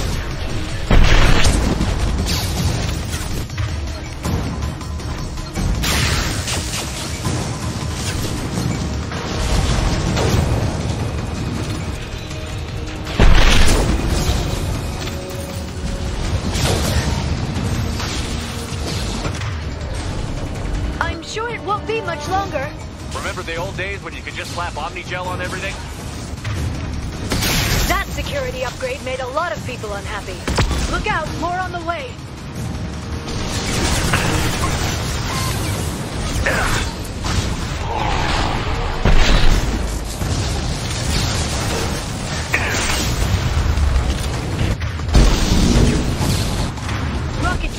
I'm sure it won't be much longer. Remember the old days when you could just slap Omnigel on everything? That security upgrade made a lot of people unhappy. Look out, more on the way. Rocket.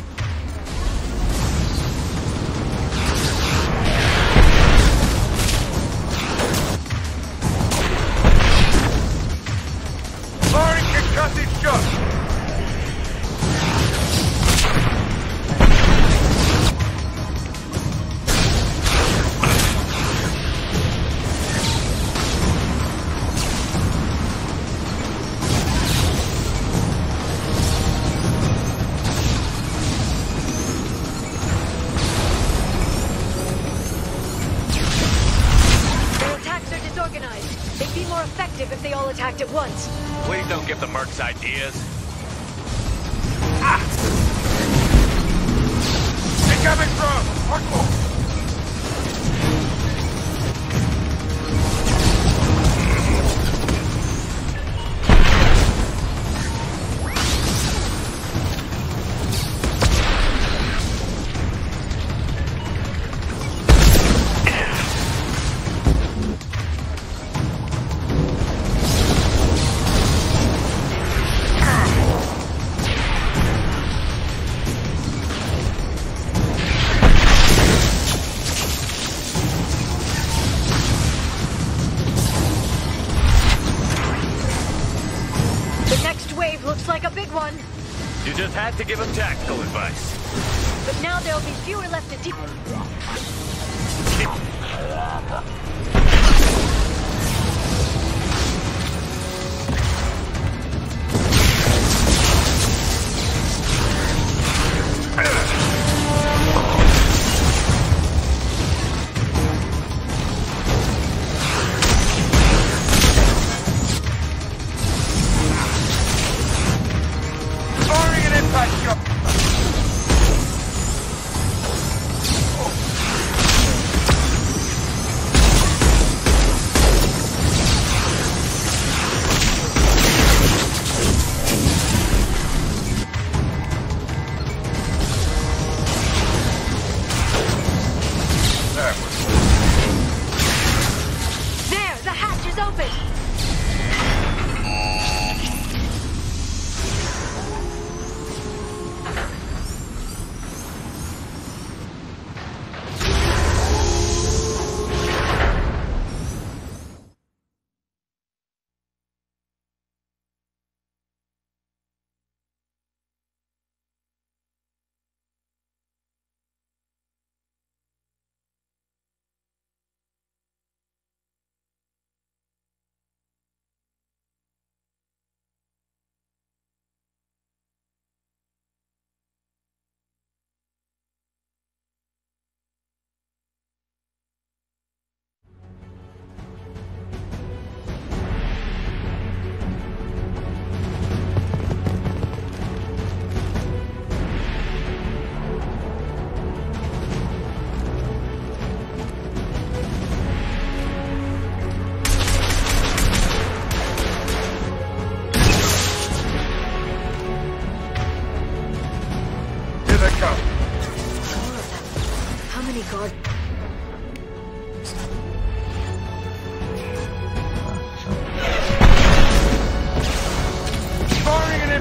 Firing concussive shot. once. Please don't give the mercs ideas. Incoming drone! Hardcore! Looks like a big one. You just had to give him tactical advice. But now there'll be fewer left to deal.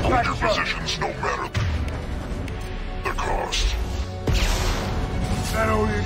Hold your positions no matter the cost. That only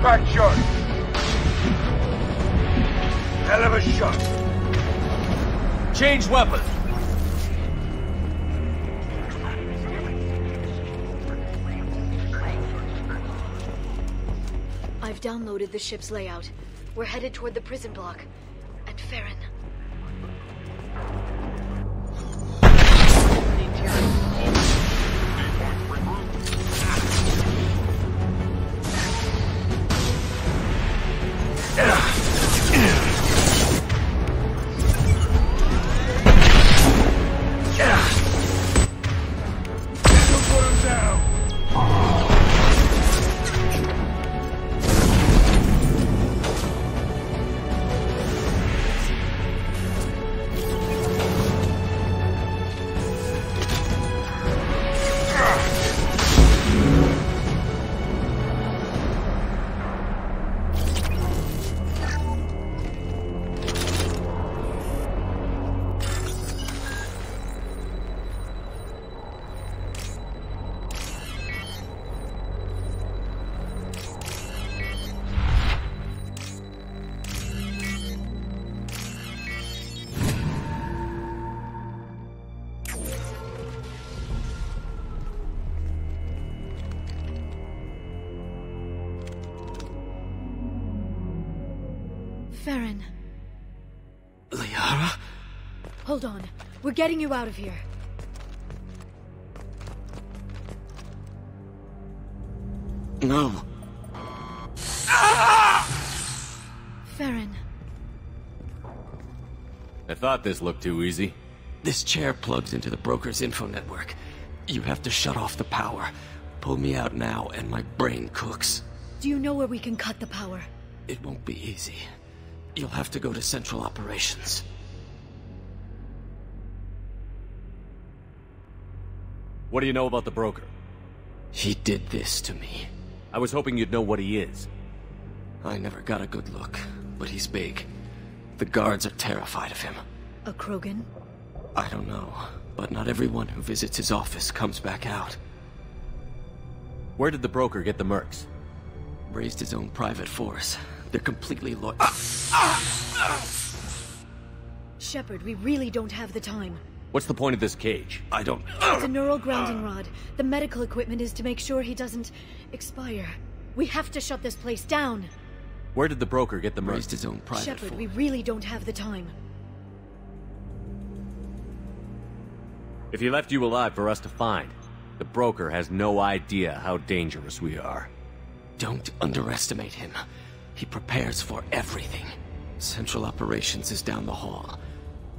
impact shot. Hell of a shot. Change weapon. I've downloaded the ship's layout. We're headed toward the prison block. And Farron. Farron. Liara? Hold on. We're getting you out of here. No. Farron. I thought this looked too easy. This chair plugs into the broker's info network. You have to shut off the power. Pull me out now, and my brain cooks. Do you know where we can cut the power? It won't be easy. You'll have to go to Central Operations. What do you know about the broker? He did this to me. I was hoping you'd know what he is. I never got a good look, but he's big. The guards are terrified of him. A Krogan? I don't know, but not everyone who visits his office comes back out. Where did the broker get the mercs? Raised his own private force. They're completely loyal. Shepard, we really don't have the time. What's the point of this cage? I don't... It's a neural grounding rod. The medical equipment is to make sure he doesn't expire. We have to shut this place down. Where did the broker get the mercs? Raised his own private Shepard, force. we really don't have the time. If he left you alive for us to find, the broker has no idea how dangerous we are. Don't underestimate him. He prepares for everything. Central Operations is down the hall.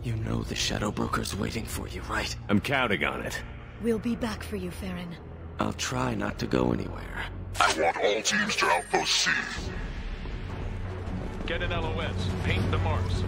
You know the Shadow Broker's waiting for you, right? I'm counting on it. We'll be back for you, Farron. I'll try not to go anywhere. I want all teams to Outpost C. Get an LOS. Paint the marks.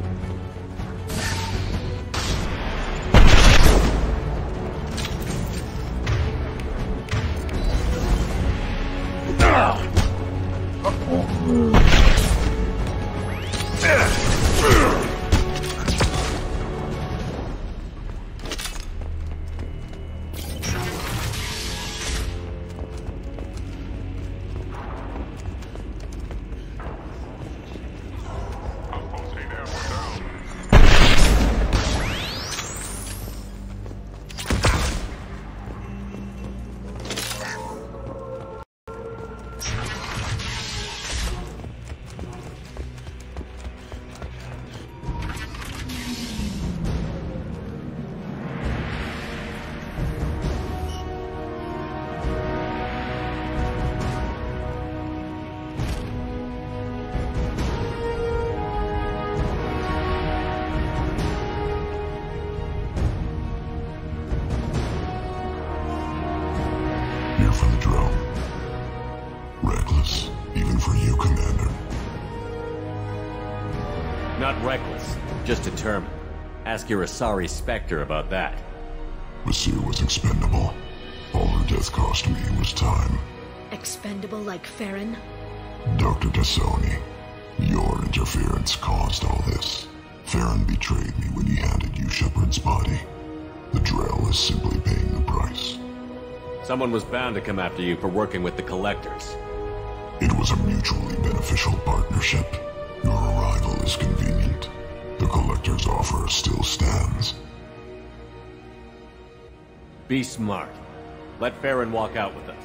Here for the drone. Reckless, even for you, Commander. Not reckless, just determined. Ask your Asari Spectre about that. Masir was expendable. All her death cost me was time. Expendable like Farron? Dr. Tassoni, your interference caused all this. Farron betrayed me when he handed you Shepard's body. The Drell is simply paying the price. Someone was bound to come after you for working with the Collectors. It was a mutually beneficial partnership. Your arrival is convenient. The Collector's offer still stands. Be smart. Let Farron walk out with us.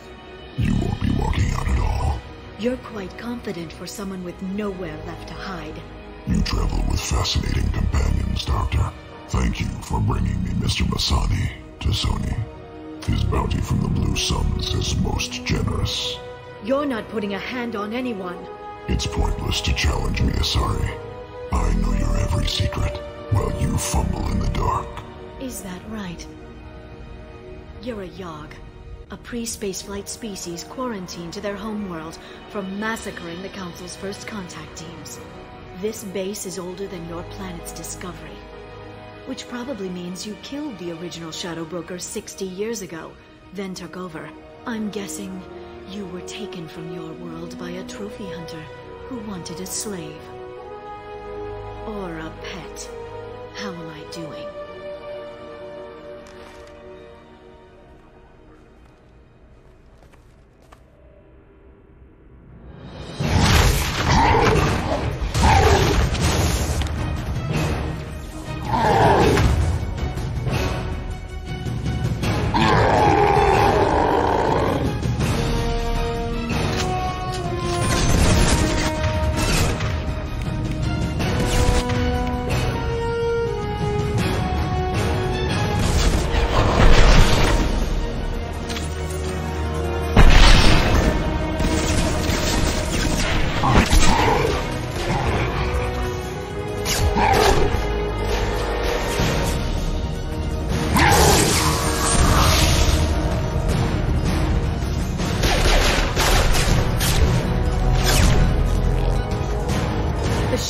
You won't be walking out at all. You're quite confident for someone with nowhere left to hide. You travel with fascinating companions, Doctor. Thank you for bringing me Mr. Masani, Tassoni. His bounty from the Blue Suns is most generous. You're not putting a hand on anyone. It's pointless to challenge me, Asari. I know your every secret, while you fumble in the dark. Is that right? You're a Yogg, a pre-spaceflight species quarantined to their homeworld from massacring the Council's first contact teams. This base is older than your planet's discovery. Which probably means you killed the original Shadow Broker 60 years ago, then took over. I'm guessing you were taken from your world by a trophy hunter who wanted a slave. Or a pet. How am I doing?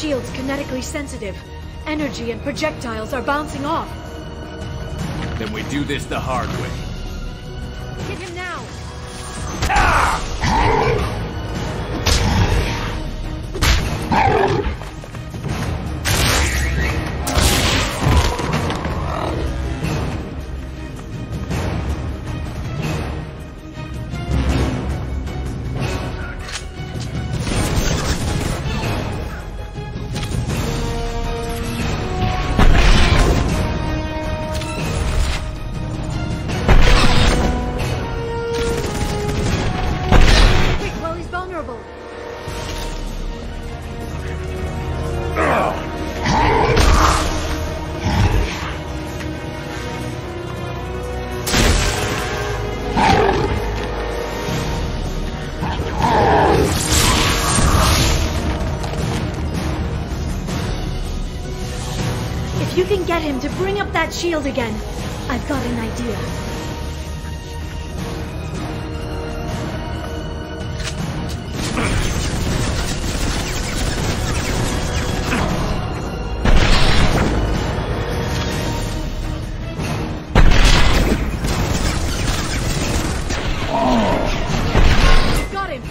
shield's kinetically sensitive. Energy and projectiles are bouncing off. Then we do this the hard way. Hit him now! If you can get him to bring up that shield again, I've got an idea. Got him!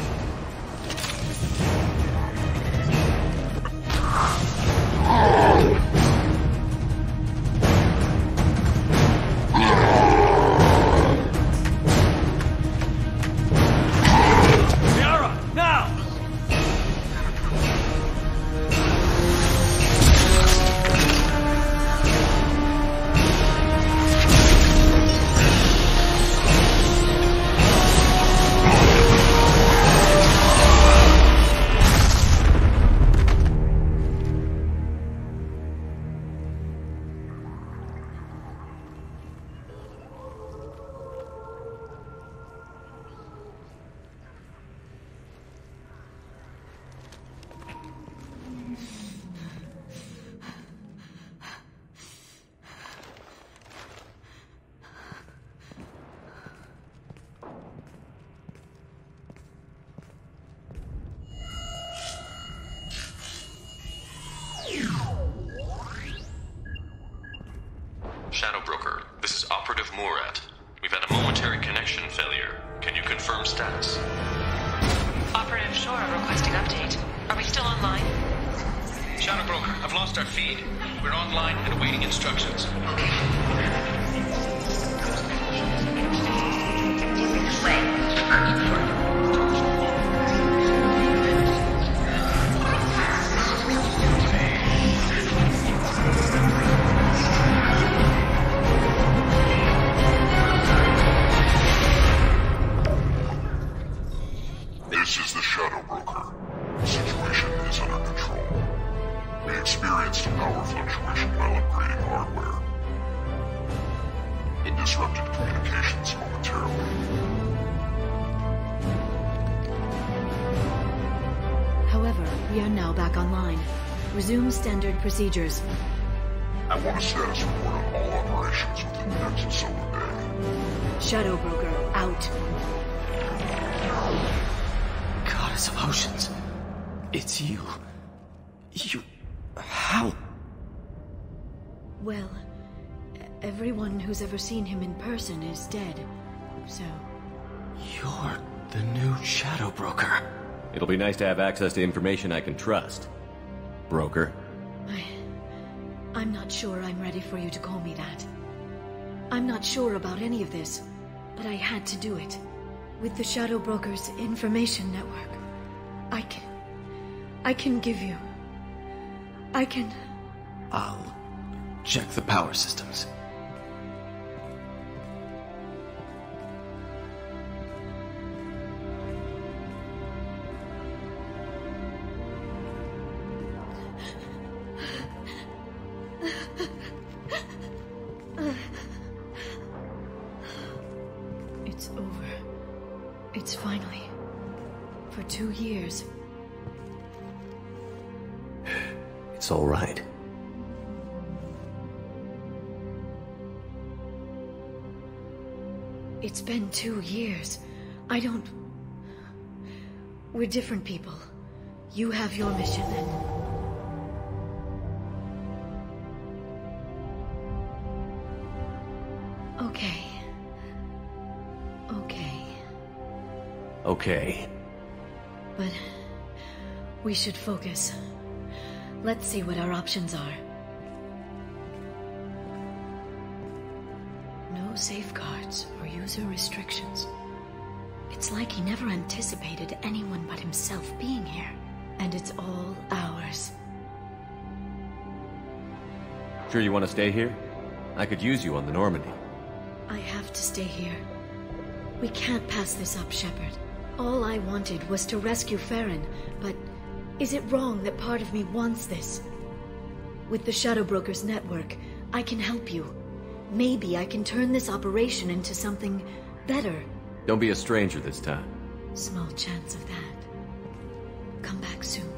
Shadow Broker, this is Operative Murat. We've had a momentary connection failure. Can you confirm status? Operative Shore requesting update. Are we still online? Shadow Broker, I've lost our feed. We're online and awaiting instructions. This is the Shadow Broker. The situation is under control. We experienced a power fluctuation while upgrading hardware. It disrupted communications momentarily. However, we are now back online. Resume standard procedures. I want a status report on all operations within the next solar day. Shadow Broker, out. Goddess of Oceans. It's you. How? Well, everyone who's ever seen him in person is dead, so... You're the new Shadow Broker. It'll be nice to have access to information I can trust. Broker. I'm not sure I'm ready for you to call me that. I'm not sure about any of this, but I had to do it. With the Shadow Broker's information network, I can give you... I'll check the power systems. It's over. It's finally... For 2 years. It's all right. It's been 2 years. I don't... We're different people. You have your mission, okay. But we should focus. Let's see what our options are. No safeguards or user restrictions. It's like he never anticipated anyone but himself being here. And it's all ours. Sure you want to stay here? I could use you on the Normandy. I have to stay here. We can't pass this up, Shepard. All I wanted was to rescue Farron, but is it wrong that part of me wants this? With the Shadow Brokers network, I can help you. Maybe I can turn this operation into something better. Don't be a stranger this time. Small chance of that. Come back soon.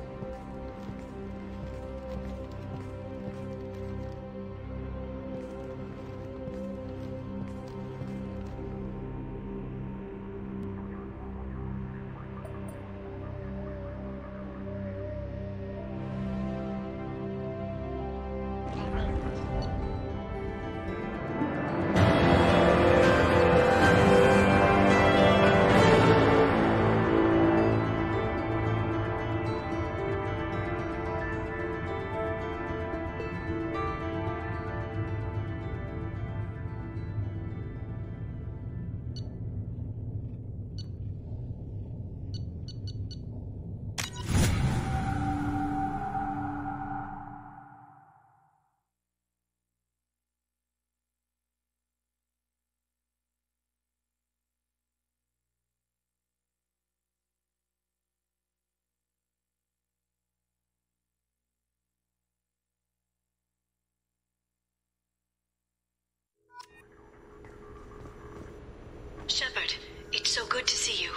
Shepard, it's so good to see you.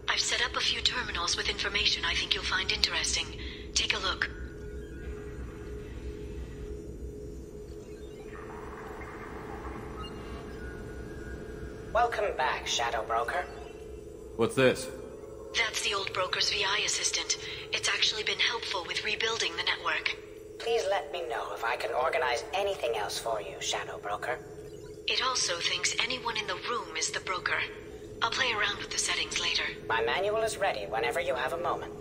I've set up a few terminals with information I think you'll find interesting. Take a look. Welcome back, Shadow Broker. What's this? That's the old broker's VI assistant. It's actually been helpful with rebuilding the network. Please let me know if I can organize anything else for you, Shadow Broker. It also thinks anyone in the room is the broker. I'll play around with the settings later. My manual is ready whenever you have a moment.